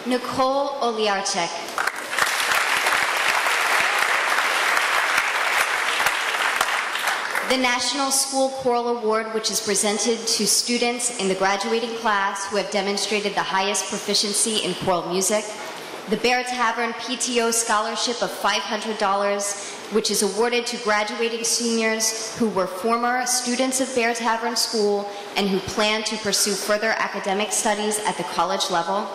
Nicole Oliarczyk. The National School Choral Award, which is presented to students in the graduating class who have demonstrated the highest proficiency in choral music. The Bear Tavern PTO Scholarship of $500, which is awarded to graduating seniors who were former students of Bear Tavern School and who plan to pursue further academic studies at the college level.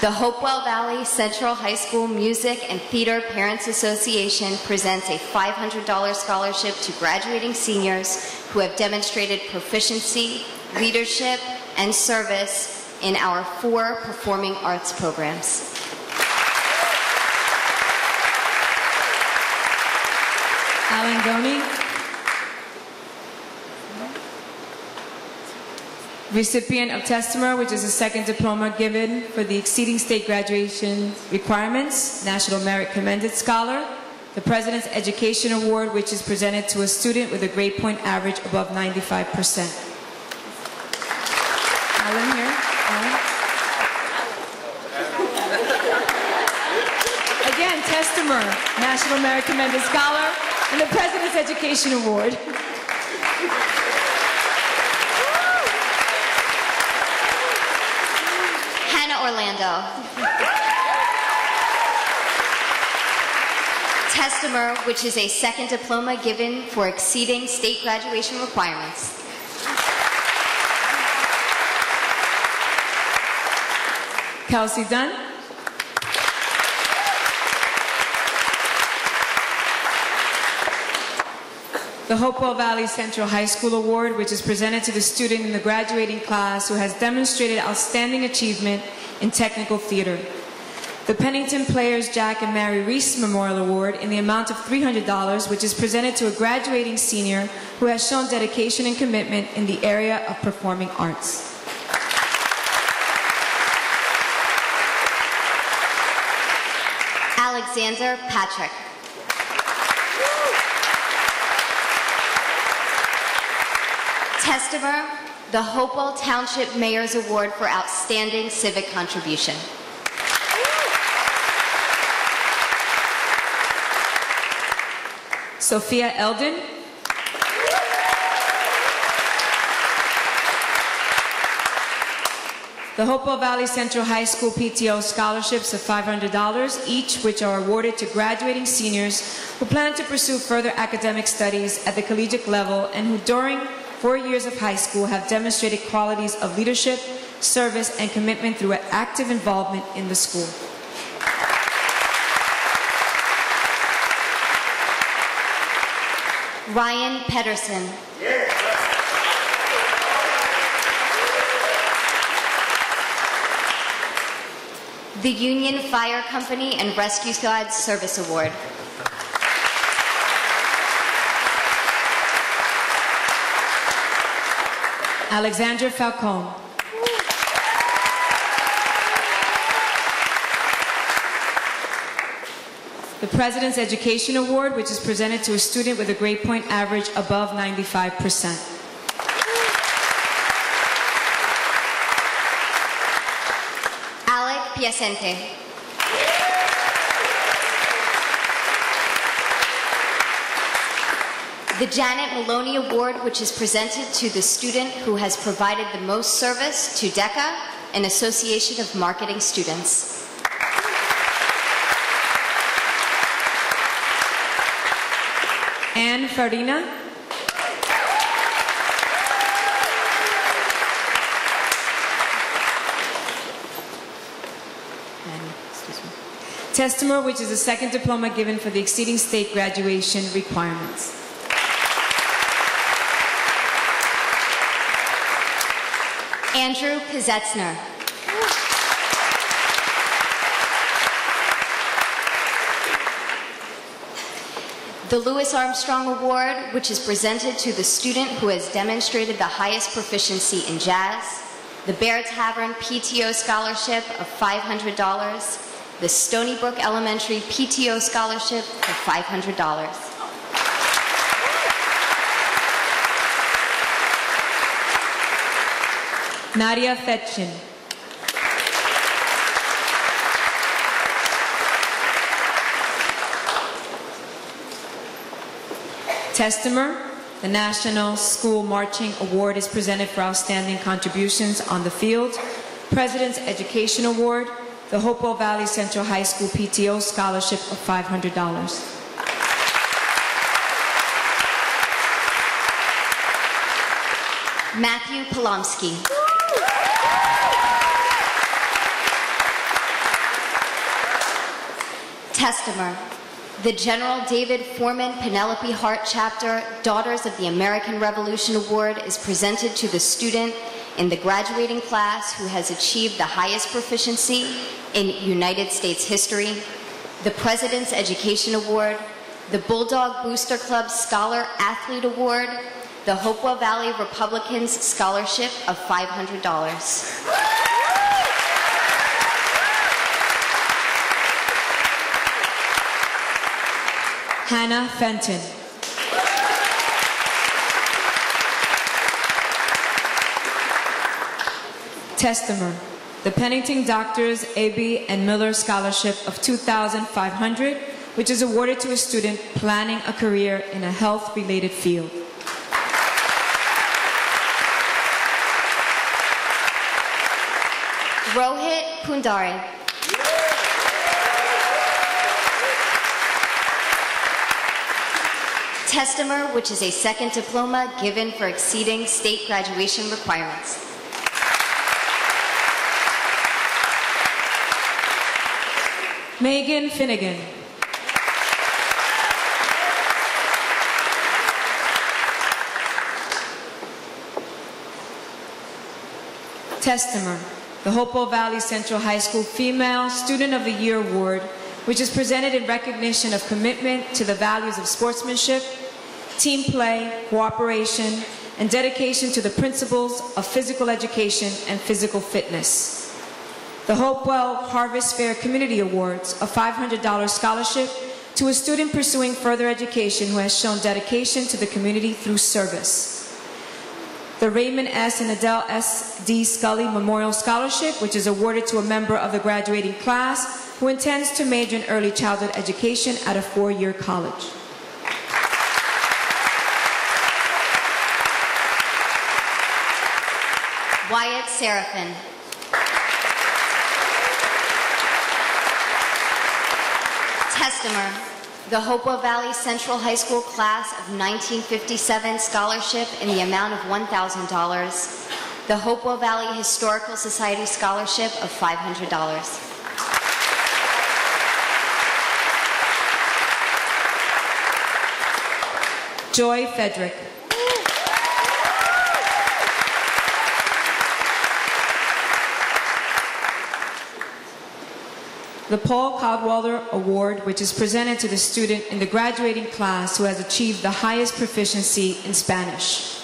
The Hopewell Valley Central High School Music and Theater Parents Association presents a $500 scholarship to graduating seniors who have demonstrated proficiency, leadership, and service in our 4 performing arts programs. Alan Goni. Recipient of Testimony, which is a second diploma given for the exceeding state graduation requirements, National Merit Commended Scholar. The President's Education Award, which is presented to a student with a grade point average above 95%. Alan here. Alan. Again, Testimony, National Merit Commended Scholar, and the President's Education Award. Orlando. Testimer, which is a second diploma given for exceeding state graduation requirements. Kelsey Dunn. The Hopewell Valley Central High School Award, which is presented to the student in the graduating class who has demonstrated outstanding achievement in technical theater. The Pennington Players Jack and Mary Reese Memorial Award in the amount of $300, which is presented to a graduating senior who has shown dedication and commitment in the area of performing arts. Alexander Patrick. Testimer, the Hopewell Township Mayor's Award for Outstanding Civic Contribution. Sophia Eldon. The Hopewell Valley Central High School PTO scholarships of $500 each, which are awarded to graduating seniors who plan to pursue further academic studies at the collegiate level and who during 4 years of high school have demonstrated qualities of leadership, service, and commitment through active involvement in the school. Ryan Pedersen. The Union Fire Company and Rescue Squad Service Award. Alexandra Falcone. The President's Education Award, which is presented to a student with a grade point average above 95%. Alec Piacente. The Janet Maloney Award, which is presented to the student who has provided the most service to DECA, an association of marketing students. Anne Farina. Testimor, which is a second diploma given for the exceeding state graduation requirements. Andrew Kazetzner. The Louis Armstrong Award, which is presented to the student who has demonstrated the highest proficiency in jazz. The Bear Tavern PTO Scholarship of $500. The Stony Brook Elementary PTO Scholarship of $500. Nadia Fetchin. Testimor, the National School Marching Award is presented for outstanding contributions on the field. President's Education Award, the Hopewell Valley Central High School PTO Scholarship of $500. Matthew Polomsky. Testimor, the General David Foreman Penelope Hart Chapter Daughters of the American Revolution Award is presented to the student in the graduating class who has achieved the highest proficiency in United States history. The President's Education Award, the Bulldog Booster Club Scholar Athlete Award, the Hopewell Valley Republicans Scholarship of $500. Hannah Fenton. Testimor, the Pennington Doctors, Abbey and Miller Scholarship of $2,500, which is awarded to a student planning a career in a health-related field. Rohit Pundari. Testimor, which is a second diploma given for exceeding state graduation requirements. Megan Finnegan. Testimor, the Hopewell Valley Central High School Female Student of the Year Award, which is presented in recognition of commitment to the values of sportsmanship, team play, cooperation, and dedication to the principles of physical education and physical fitness. The Hopewell Harvest Fair Community Awards, a $500 scholarship to a student pursuing further education who has shown dedication to the community through service. The Raymond S. and Adele S. D. Scully Memorial Scholarship, which is awarded to a member of the graduating class who intends to major in early childhood education at a four-year college. Wyatt Seraphin. Testimor, the Hopewell Valley Central High School Class of 1957 Scholarship in the amount of $1,000. The Hopewell Valley Historical Society Scholarship of $500. Joy Fedrick. The Paul Codwalder Award, which is presented to the student in the graduating class who has achieved the highest proficiency in Spanish.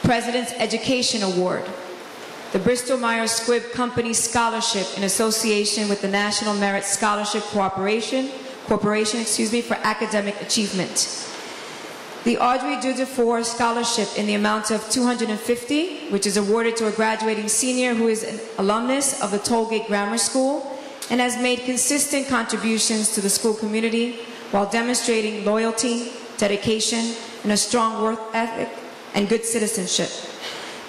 President's Education Award. The Bristol-Myers Squibb Company Scholarship in association with the National Merit Scholarship Corporation for academic achievement. The Audrey Dudefour Scholarship in the amount of $250, which is awarded to a graduating senior who is an alumnus of the Tollgate Grammar School and has made consistent contributions to the school community while demonstrating loyalty, dedication, and a strong work ethic and good citizenship.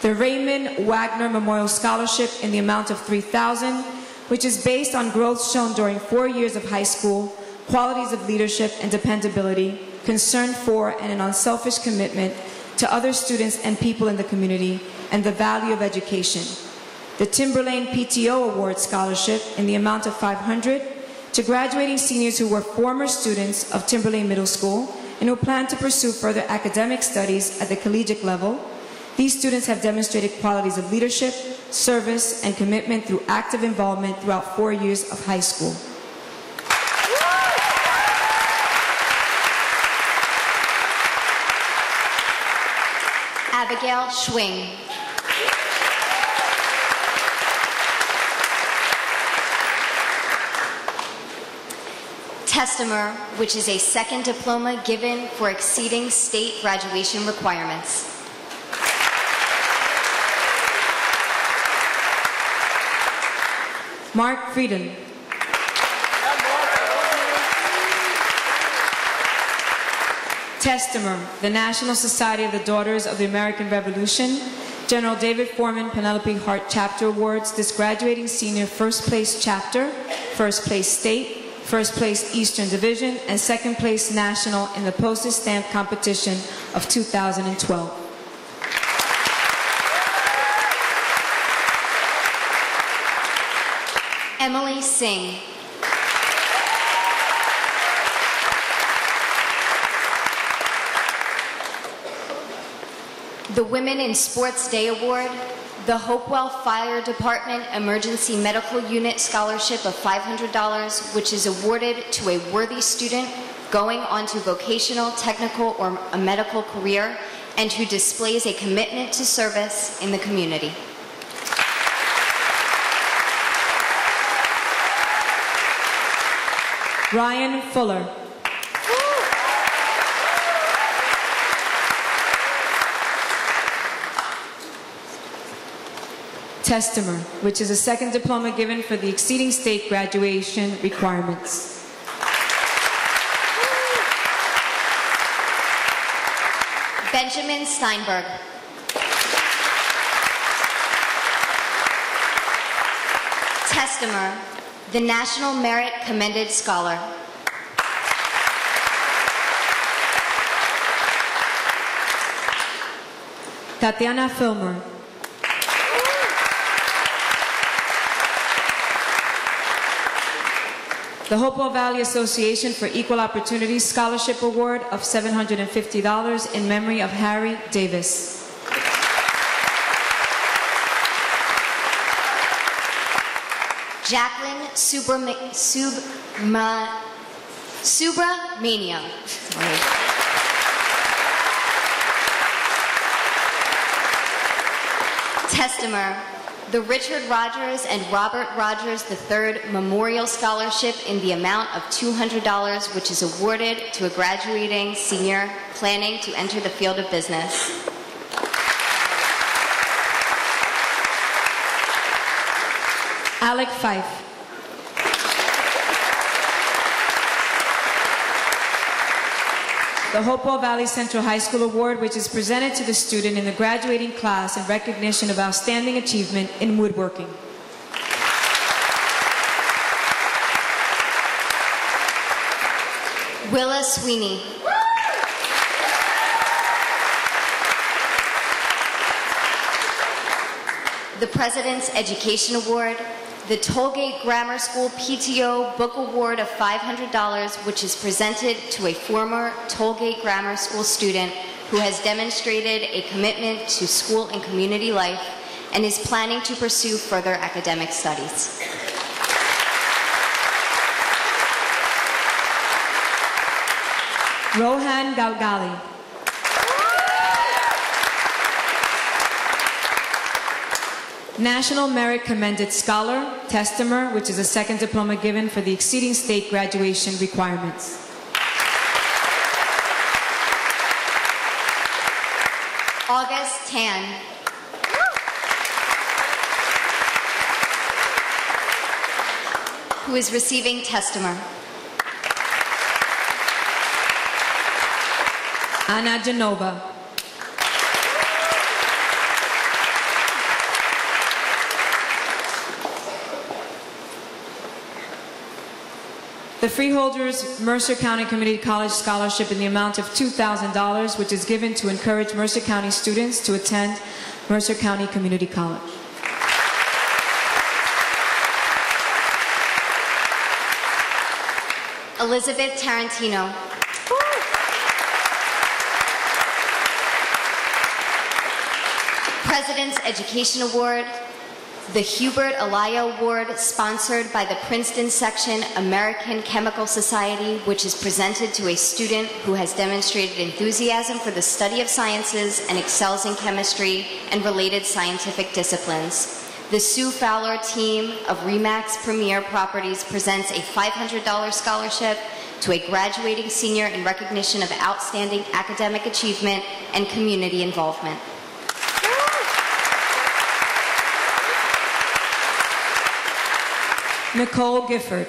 The Raymond Wagner Memorial Scholarship in the amount of $3,000, which is based on growth shown during 4 years of high school, qualities of leadership and dependability, concern for and an unselfish commitment to other students and people in the community, and the value of education. The Timberlane PTO Award Scholarship in the amount of $500, To graduating seniors who were former students of Timberlane Middle School and who plan to pursue further academic studies at the collegiate level, these students have demonstrated qualities of leadership, service, and commitment through active involvement throughout 4 years of high school. Abigail Schwing. Testimer, which is a second diploma given for exceeding state graduation requirements. Mark Frieden. Testimer, the National Society of the Daughters of the American Revolution, General David Foreman Penelope Hart Chapter Awards, this graduating senior first place chapter, first place state, first place Eastern Division, and second place national in the postage stamp competition of 2012. Emily Singh. The Women in Sports Day Award, the Hopewell Fire Department Emergency Medical Unit Scholarship of $500, which is awarded to a worthy student going on to vocational, technical, or a medical career, and who displays a commitment to service in the community. Ryan Fuller. Testimer, which is a second diploma given for the exceeding state graduation requirements. Benjamin Steinberg. Testimer, the National Merit Commended Scholar. Tatiana Filmer. The Hopewell Valley Association for Equal Opportunity Scholarship Award of $750 in memory of Harry Davis. Jacqueline Subramania. Testimer, the Richard Rogers and Robert Rogers III Memorial Scholarship in the amount of $200, which is awarded to a graduating senior planning to enter the field of business. Alec Fife. The Hopewell Valley Central High School Award, which is presented to the student in the graduating class in recognition of outstanding achievement in woodworking. Willa Sweeney. The President's Education Award, the Tollgate Grammar School PTO Book Award of $500, which is presented to a former Tollgate Grammar School student who has demonstrated a commitment to school and community life and is planning to pursue further academic studies. Rohan Galgali. National Merit Commended Scholar, Testimer, which is a second diploma given for the exceeding state graduation requirements. August Tan. Who is receiving Testimer. Anna Genova. The Freeholders Mercer County Community College Scholarship in the amount of $2,000, which is given to encourage Mercer County students to attend Mercer County Community College. Elizabeth Tarantino. President's Education Award, the Hubert Alaya Award, sponsored by the Princeton Section American Chemical Society, which is presented to a student who has demonstrated enthusiasm for the study of sciences and excels in chemistry and related scientific disciplines. The Sue Fowler team of RE/MAX Premier Properties presents a $500 scholarship to a graduating senior in recognition of outstanding academic achievement and community involvement. Nicole Gifford.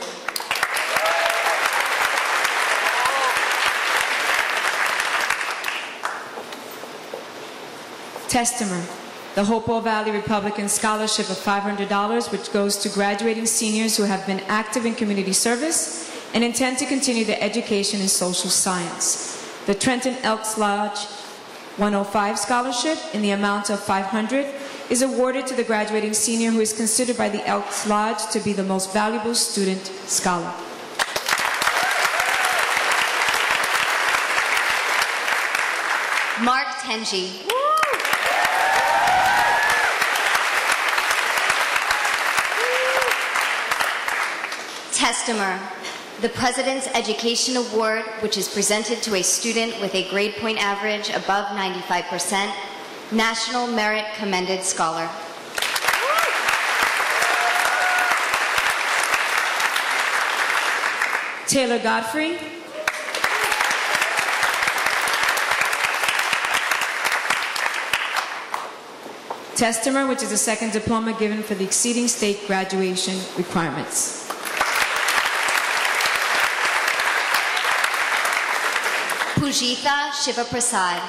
Testimer, the Hopewell Valley Republican Scholarship of $500, which goes to graduating seniors who have been active in community service and intend to continue their education in social science. The Trenton Elks Lodge 105 Scholarship in the amount of $500 is awarded to the graduating senior who is considered by the Elks Lodge to be the most valuable student scholar. Mark Tenji. Testimer, the President's Education Award, which is presented to a student with a grade point average above 95%, National Merit Commended Scholar. Taylor Godfrey. Testimer, which is a second diploma given for the exceeding state graduation requirements. Pujitha Shivaprasad.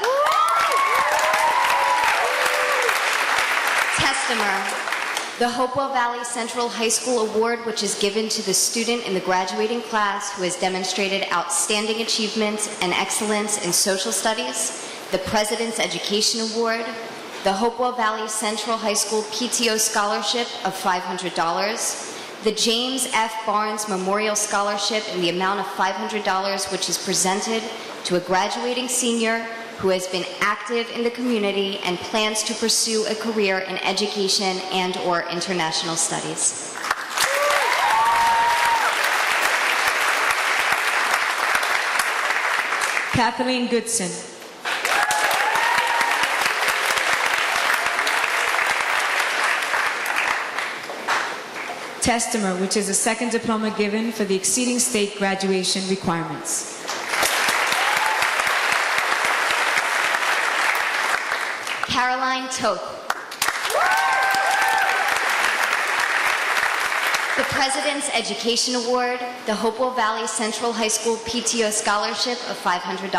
Testimer, the Hopewell Valley Central High School Award, which is given to the student in the graduating class who has demonstrated outstanding achievement and excellence in social studies, the President's Education Award, the Hopewell Valley Central High School PTO Scholarship of $500, the James F. Barnes Memorial Scholarship in the amount of $500, which is presented to a graduating senior who has been active in the community and plans to pursue a career in education and/or international studies. Kathleen Goodson. Testimer, which is a second diploma given for the exceeding state graduation requirements. Caroline Toth. The President's Education Award, the Hopewell Valley Central High School PTO Scholarship of $500.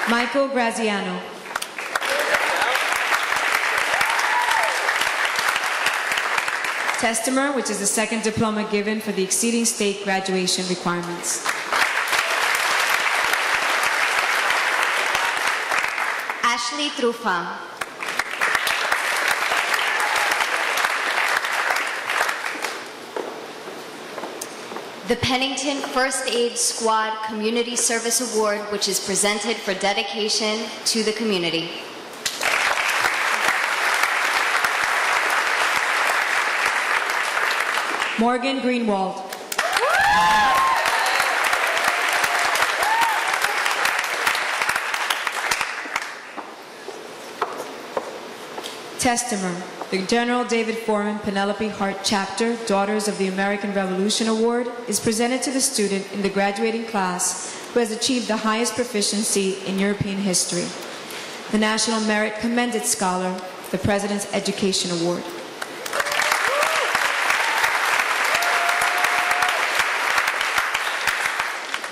Michael Graziano. Testimer, which is the second diploma given for the exceeding state graduation requirements. Ashley Trufa. The Pennington First Aid Squad Community Service Award, which is presented for dedication to the community. Morgan Greenwald. Testimer, the General David Foreman Penelope Hart Chapter Daughters of the American Revolution Award is presented to the student in the graduating class who has achieved the highest proficiency in European history. The National Merit Commended Scholar, the President's Education Award.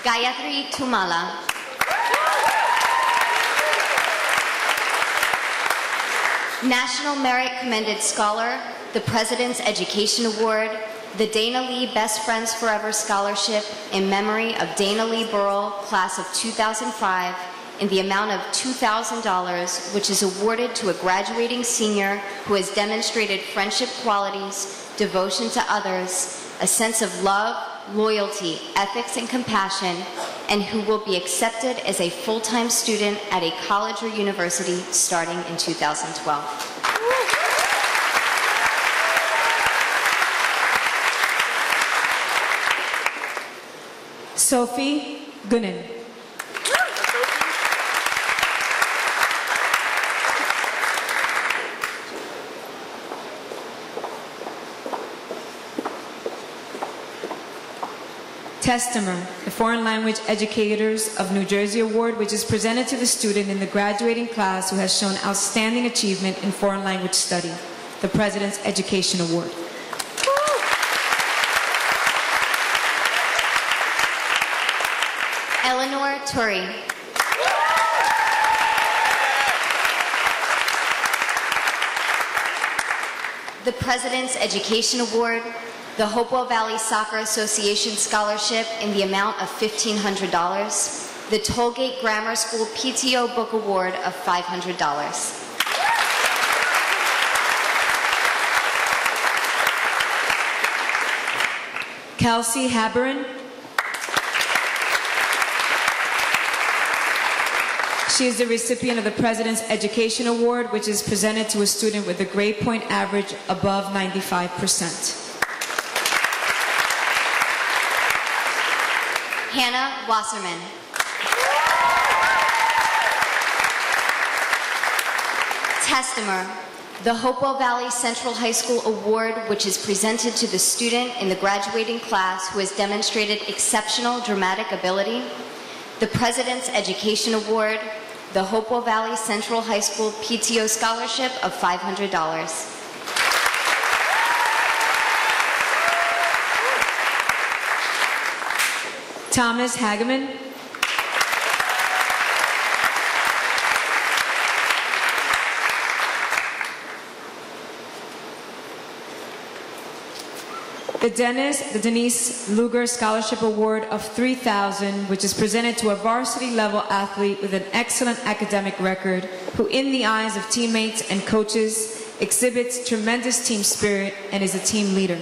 Gayatri Tumala. National Merit Commended Scholar, the President's Education Award, the Dana Lee Best Friends Forever Scholarship in memory of Dana Lee Burrell, class of 2005, in the amount of $2,000, which is awarded to a graduating senior who has demonstrated friendship qualities devotion to others, a sense of love, loyalty, ethics, and compassion, and who will be accepted as a full-time student at a college or university starting in 2012. Sophie Gunin. Testimer, the Foreign Language Educators of New Jersey Award, which is presented to the student in the graduating class who has shown outstanding achievement in foreign language study, the President's Education Award. Eleanor Turry. The President's Education Award, the Hopewell Valley Soccer Association Scholarship in the amount of $1,500, the Tollgate Grammar School PTO Book Award of $500. Kelsey Haberin. She is the recipient of the President's Education Award, which is presented to a student with a grade point average above 95%. Hannah Wasserman. Testimer, the Hopewell Valley Central High School Award, which is presented to the student in the graduating class who has demonstrated exceptional dramatic ability, the President's Education Award, the Hopewell Valley Central High School PTO Scholarship of $500. Thomas Hageman. The Denise Luger Scholarship Award of $3,000, which is presented to a varsity level athlete with an excellent academic record, who in the eyes of teammates and coaches exhibits tremendous team spirit and is a team leader.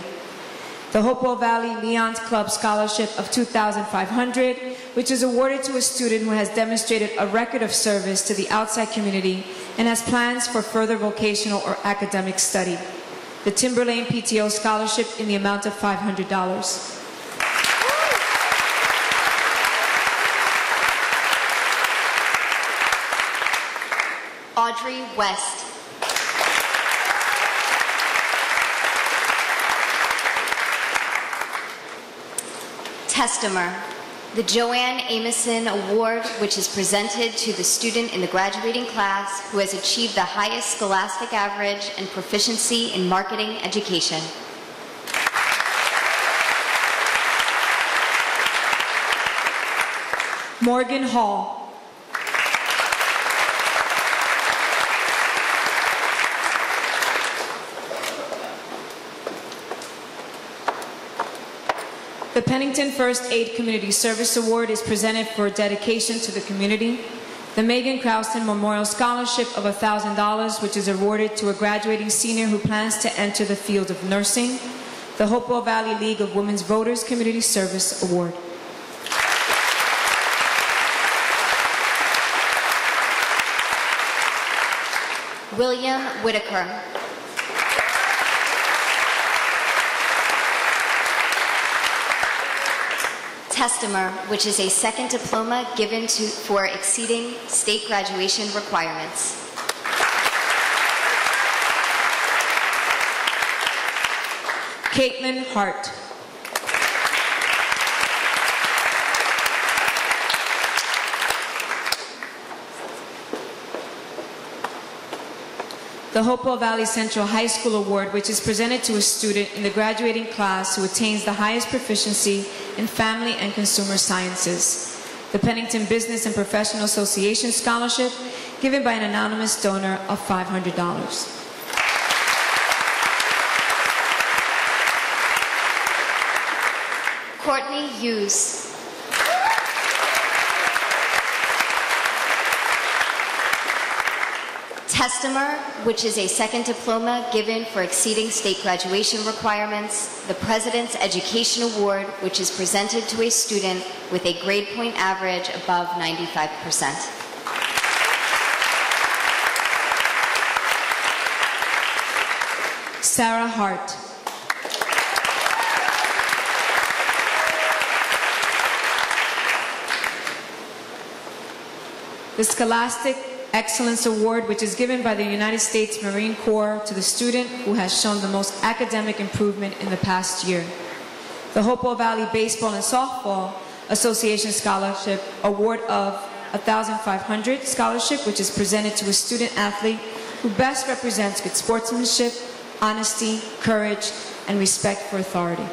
The Hopewell Valley Leon's Club Scholarship of $2,500, which is awarded to a student who has demonstrated a record of service to the outside community and has plans for further vocational or academic study. The Timberlane PTO Scholarship in the amount of $500. Audrey West. Testimer, the Joanne Amison Award, which is presented to the student in the graduating class who has achieved the highest scholastic average and proficiency in marketing education. Morgan Hall. The Pennington First Aid Community Service Award is presented for dedication to the community. The Megan Crowston Memorial Scholarship of $1,000, which is awarded to a graduating senior who plans to enter the field of nursing. The Hopewell Valley League of Women's Voters Community Service Award. William Whitaker. Testimer, which is a second diploma given for exceeding state graduation requirements. Caitlin Hart. The Hopewell Valley Central High School Award, which is presented to a student in the graduating class who attains the highest proficiency in family and consumer sciences. The Pennington Business and Professional Association Scholarship, given by an anonymous donor of $500. Courtney Hughes. Testimer, which is a second diploma given for exceeding state graduation requirements. The President's Education Award, which is presented to a student with a grade point average above 95%. Sarah Hart. The Scholastic Excellence Award, which is given by the United States Marine Corps to the student who has shown the most academic improvement in the past year. The Hopewell Valley Baseball and Softball Association Scholarship Award of 1,500 Scholarship, which is presented to a student athlete who best represents good sportsmanship, honesty, courage, and respect for authority.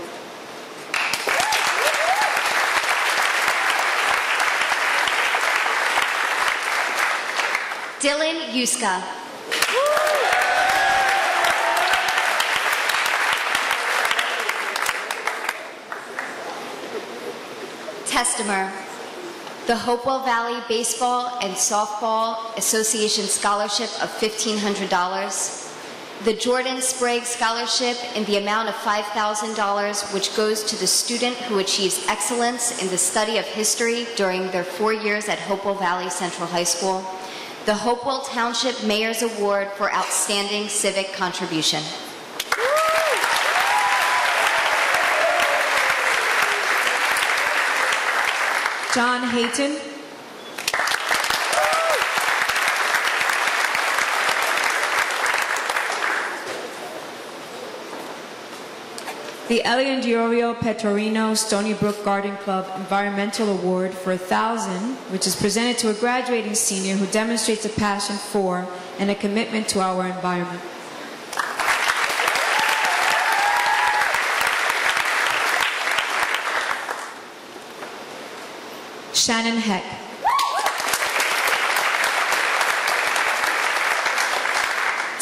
Dylan Yuska. Testimer. The Hopewell Valley Baseball and Softball Association Scholarship of $1,500. The Jordan Sprague Scholarship in the amount of $5,000, which goes to the student who achieves excellence in the study of history during their 4 years at Hopewell Valley Central High School. The Hopewell Township Mayor's Award for Outstanding Civic Contribution. John Hayton. The Eliandiorio Petrorino Stony Brook Garden Club Environmental Award for 1,000, which is presented to a graduating senior who demonstrates a passion for and a commitment to our environment. Shannon Heck.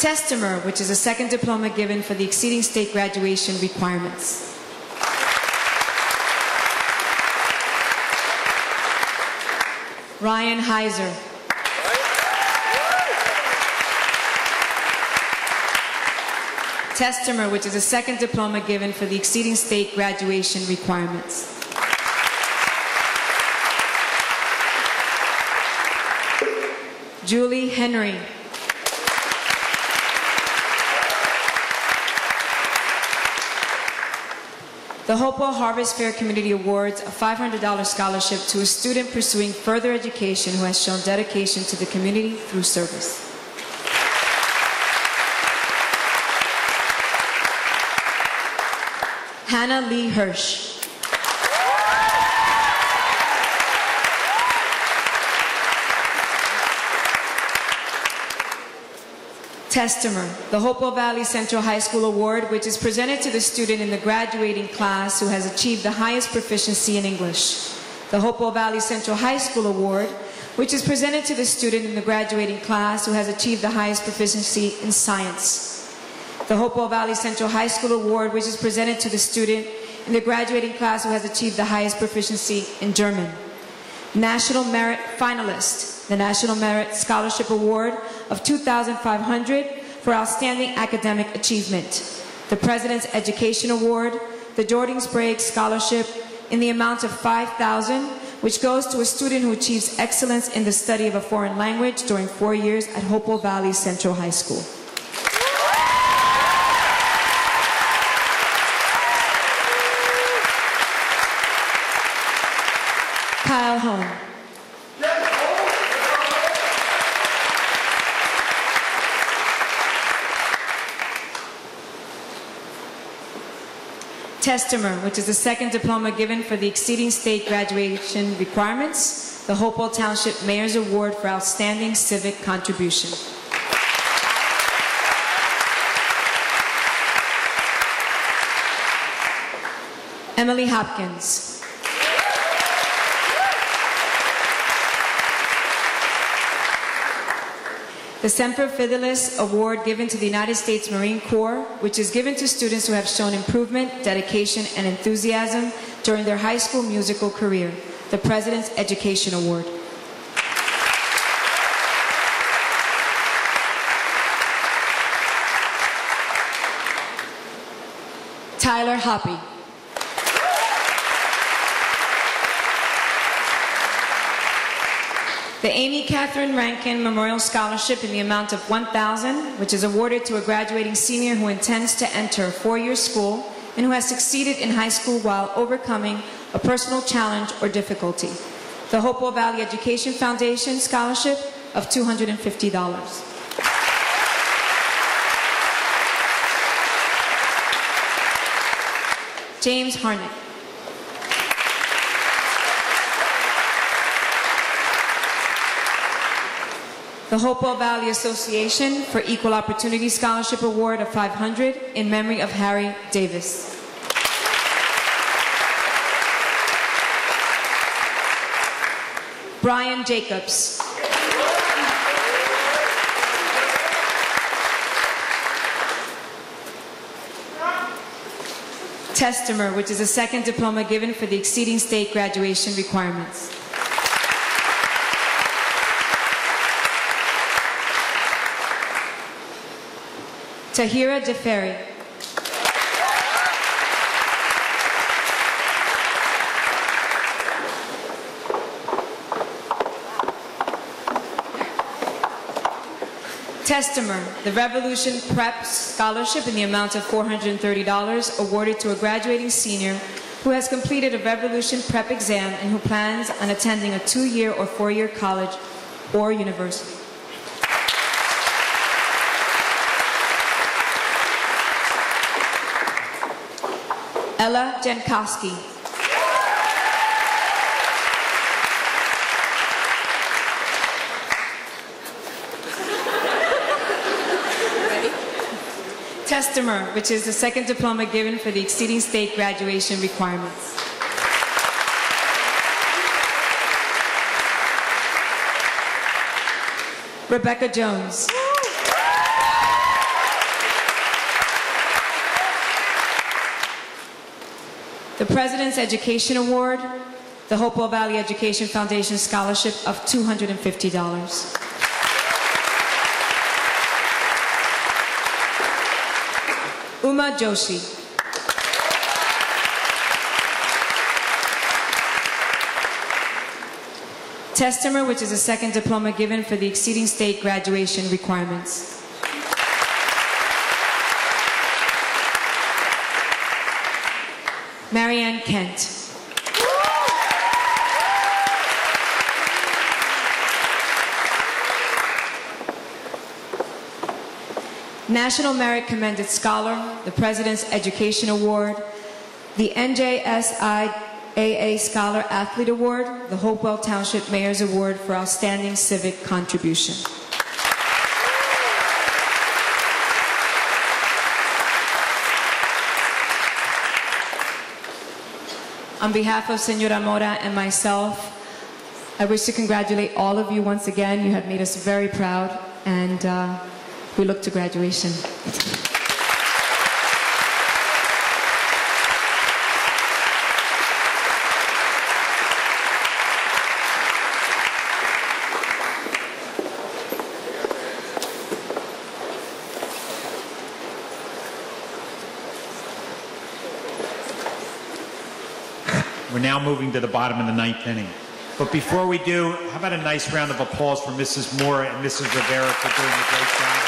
Testimer, which is a second diploma given for the exceeding state graduation requirements. Ryan Heiser. Testimer, which is a second diploma given for the exceeding state graduation requirements. Julie Henry. The Hopewell Harvest Fair Community awards a $500 scholarship to a student pursuing further education who has shown dedication to the community through service. Hannah Lee Hirsch. Testimer, the Hopewell Valley Central High School Award, which is presented to the student in the graduating class who has achieved the highest proficiency in English. The Hopewell Valley Central High School Award, which is presented to the student in the graduating class who has achieved the highest proficiency in science. The Hopewell Valley Central High School Award, which is presented to the student in the graduating class who has achieved the highest proficiency in German. National Merit Finalist, the National Merit Scholarship Award of $2,500 for outstanding academic achievement. The President's Education Award, the Jordan Sprague Scholarship in the amount of $5,000, which goes to a student who achieves excellence in the study of a foreign language during 4 years at Hopewell Valley Central High School. Kyle Home. Testimer, which is the second diploma given for the exceeding state graduation requirements, the Hopewell Township Mayor's Award for Outstanding Civic Contribution. Emily Hopkins. The Semper Fidelis Award given to the United States Marine Corps, which is given to students who have shown improvement, dedication, and enthusiasm during their high school musical career. The President's Education Award. Tyler Hoppy. The Amy Catherine Rankin Memorial Scholarship in the amount of $1,000, which is awarded to a graduating senior who intends to enter a four-year school and who has succeeded in high school while overcoming a personal challenge or difficulty. The Hopewell Valley Education Foundation Scholarship of $250. James Harnett. The Hopewell Valley Association for Equal Opportunity Scholarship Award of $500 in memory of Harry Davis. Brian Jacobs. Testimer, which is a second diploma given for the exceeding state graduation requirements. Tahira DeFerry. Testimer, the Revolution Prep Scholarship in the amount of $430 awarded to a graduating senior who has completed a Revolution Prep exam and who plans on attending a 2-year or 4-year college or university. Ella Jankowski. Testimer, which is the second diploma given for the exceeding state graduation requirements. Rebecca Jones. The President's Education Award, the Hopewell Valley Education Foundation Scholarship of $250. Uma Joshi. Testimer, which is a second diploma given for the exceeding state graduation requirements. Marianne Kent. National Merit Commended Scholar, the President's Education Award, the NJSIAA Scholar Athlete Award, the Hopewell Township Mayor's Award for Outstanding Civic Contribution. On behalf of Senora Mora and myself, I wish to congratulate all of you once again. You have made us very proud, and we look to graduation. We're now moving to the bottom of the ninth inning. But before we do, how about a nice round of applause for Mrs. Moore and Mrs. Rivera for doing a great job.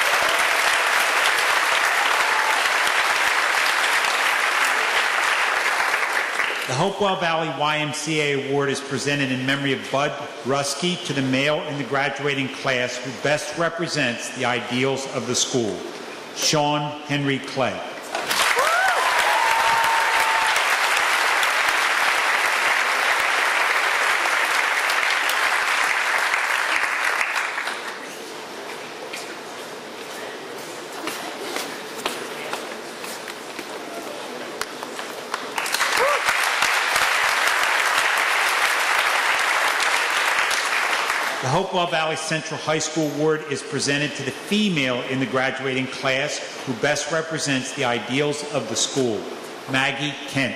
The Hopewell Valley YMCA Award is presented in memory of Bud Rusky to the male in the graduating class who best represents the ideals of the school, Sean Henry Clay. The Hopewell Valley Central High School Award is presented to the female in the graduating class who best represents the ideals of the school, Maggie Kent.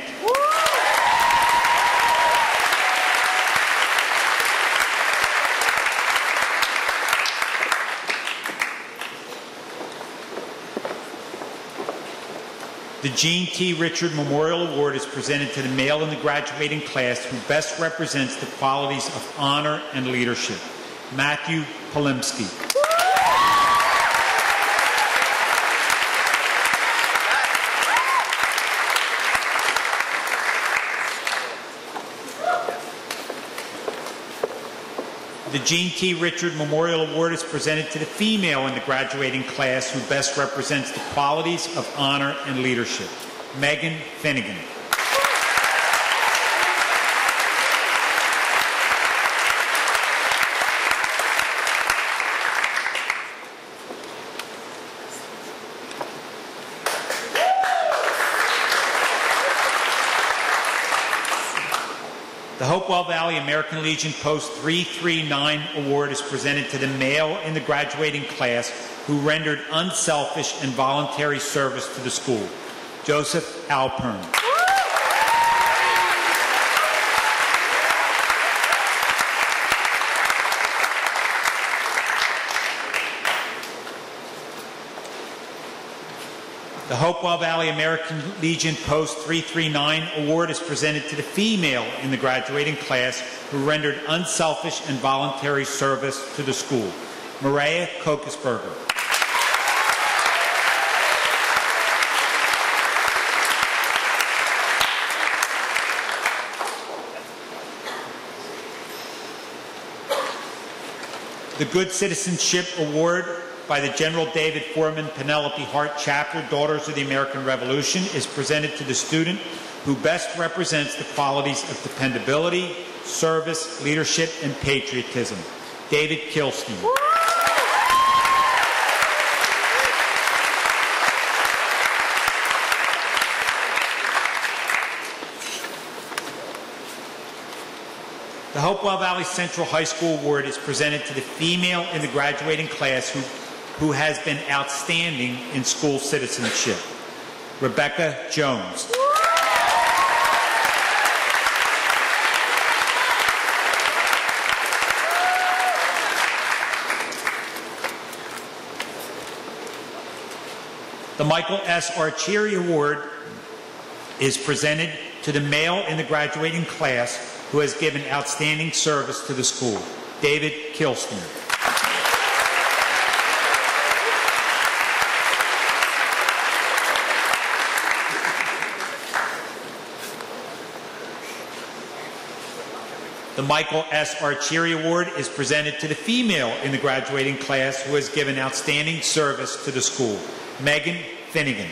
The Gene T. Richard Memorial Award is presented to the male in the graduating class who best represents the qualities of honor and leadership. Matthew Polimsky. The Gene T. Richard Memorial Award is presented to the female in the graduating class who best represents the qualities of honor and leadership. Megan Finnegan. The Hopewell Valley American Legion Post 339 Award is presented to the male in the graduating class who rendered unselfish and voluntary service to the school. Joseph Alpern. The Hopewell Valley American Legion Post 339 Award is presented to the female in the graduating class who rendered unselfish and voluntary service to the school. Mariah Kokesberger. The Good Citizenship Award by the General David Foreman Penelope Hart Chapter, Daughters of the American Revolution, is presented to the student who best represents the qualities of dependability, service, leadership, and patriotism. David Kilstein. The Hopewell Valley Central High School Award is presented to the female in the graduating class who has been outstanding in school citizenship. Rebecca Jones. The Michael S. Arcieri Award is presented to the male in the graduating class who has given outstanding service to the school. David Kilstein. The Michael S. Arcieri Award is presented to the female in the graduating class who has given outstanding service to the school. Megan Finnegan.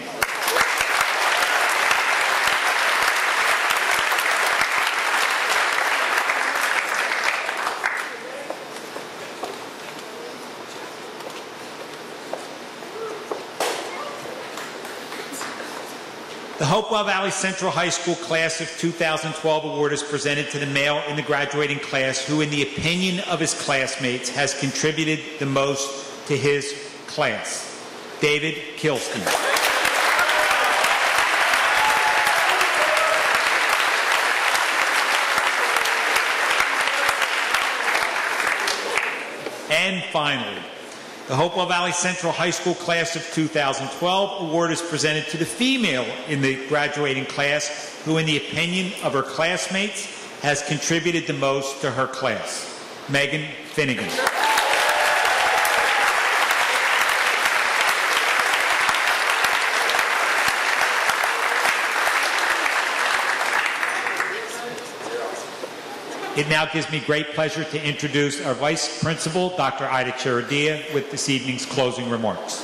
The Hopewell Valley Central High School Class of 2012 Award is presented to the male in the graduating class who, in the opinion of his classmates, has contributed the most to his class. David Kilstein. And finally, the Hopewell Valley Central High School Class of 2012 Award is presented to the female in the graduating class who, in the opinion of her classmates, has contributed the most to her class. Megan Finnegan. It now gives me great pleasure to introduce our Vice Principal, Dr. Ida Chiradia, with this evening's closing remarks.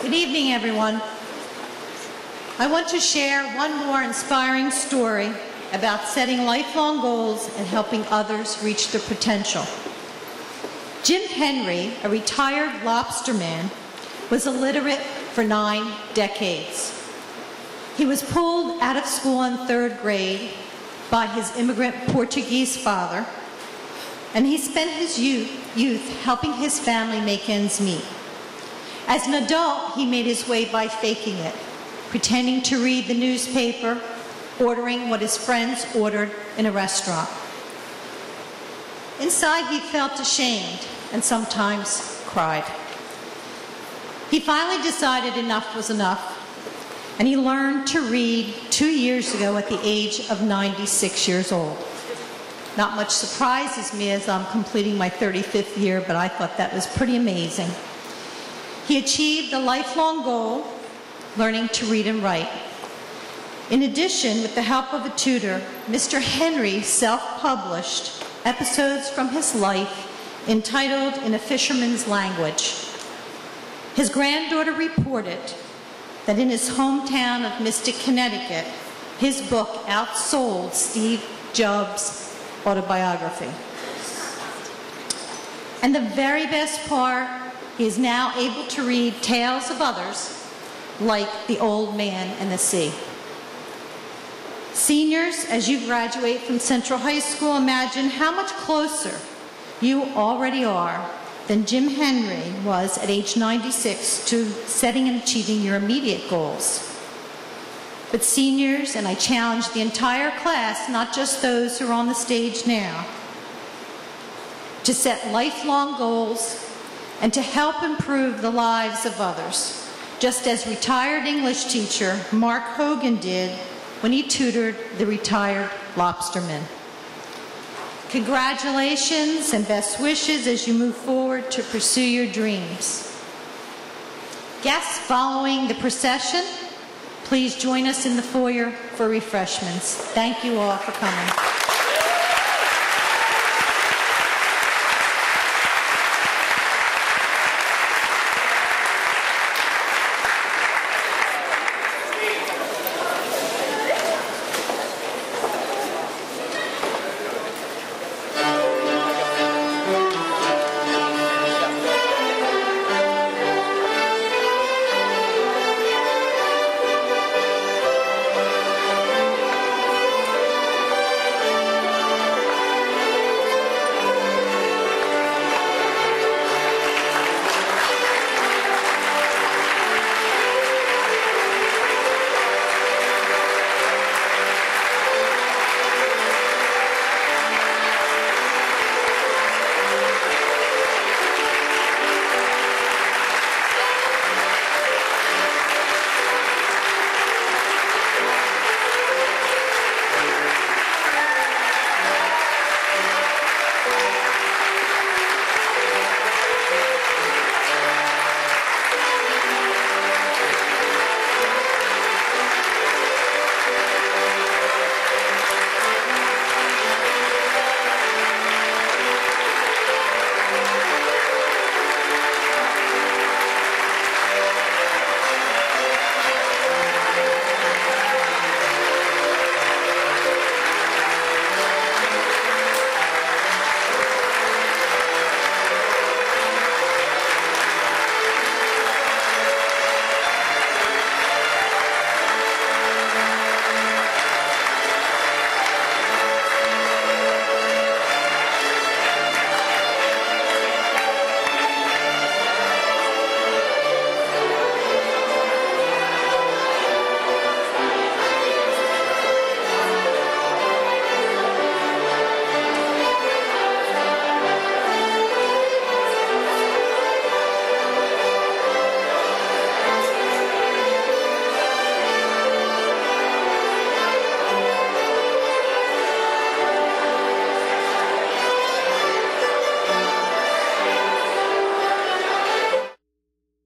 Good evening, everyone. I want to share one more inspiring story about setting lifelong goals and helping others reach their potential. Jim Henry, a retired lobsterman, was illiterate for 9 decades. He was pulled out of school in 3rd grade by his immigrant Portuguese father, and he spent his youth helping his family make ends meet. As an adult, he made his way by faking it, pretending to read the newspaper, ordering what his friends ordered in a restaurant. Inside, he felt ashamed and sometimes cried. He finally decided enough was enough, and he learned to read 2 years ago at the age of 96 years old. Not much surprises me as I'm completing my 35th year, but I thought that was pretty amazing. He achieved a lifelong goal, learning to read and write. In addition, with the help of a tutor, Mr. Henry self-published episodes from his life entitled In a Fisherman's Language. His granddaughter reported that in his hometown of Mystic, Connecticut, his book outsold Steve Jobs' autobiography. And the very best part, he is now able to read tales of others like The Old Man and the Sea. Seniors, as you graduate from Central High School, imagine how much closer you already are than Jim Henry was at age 96 to setting and achieving your immediate goals. But seniors, and I challenge the entire class, not just those who are on the stage now, to set lifelong goals and to help improve the lives of others, just as retired English teacher Mark Hogan did when he tutored the retired lobstermen. Congratulations and best wishes as you move forward to pursue your dreams. Guests following the procession, please join us in the foyer for refreshments. Thank you all for coming.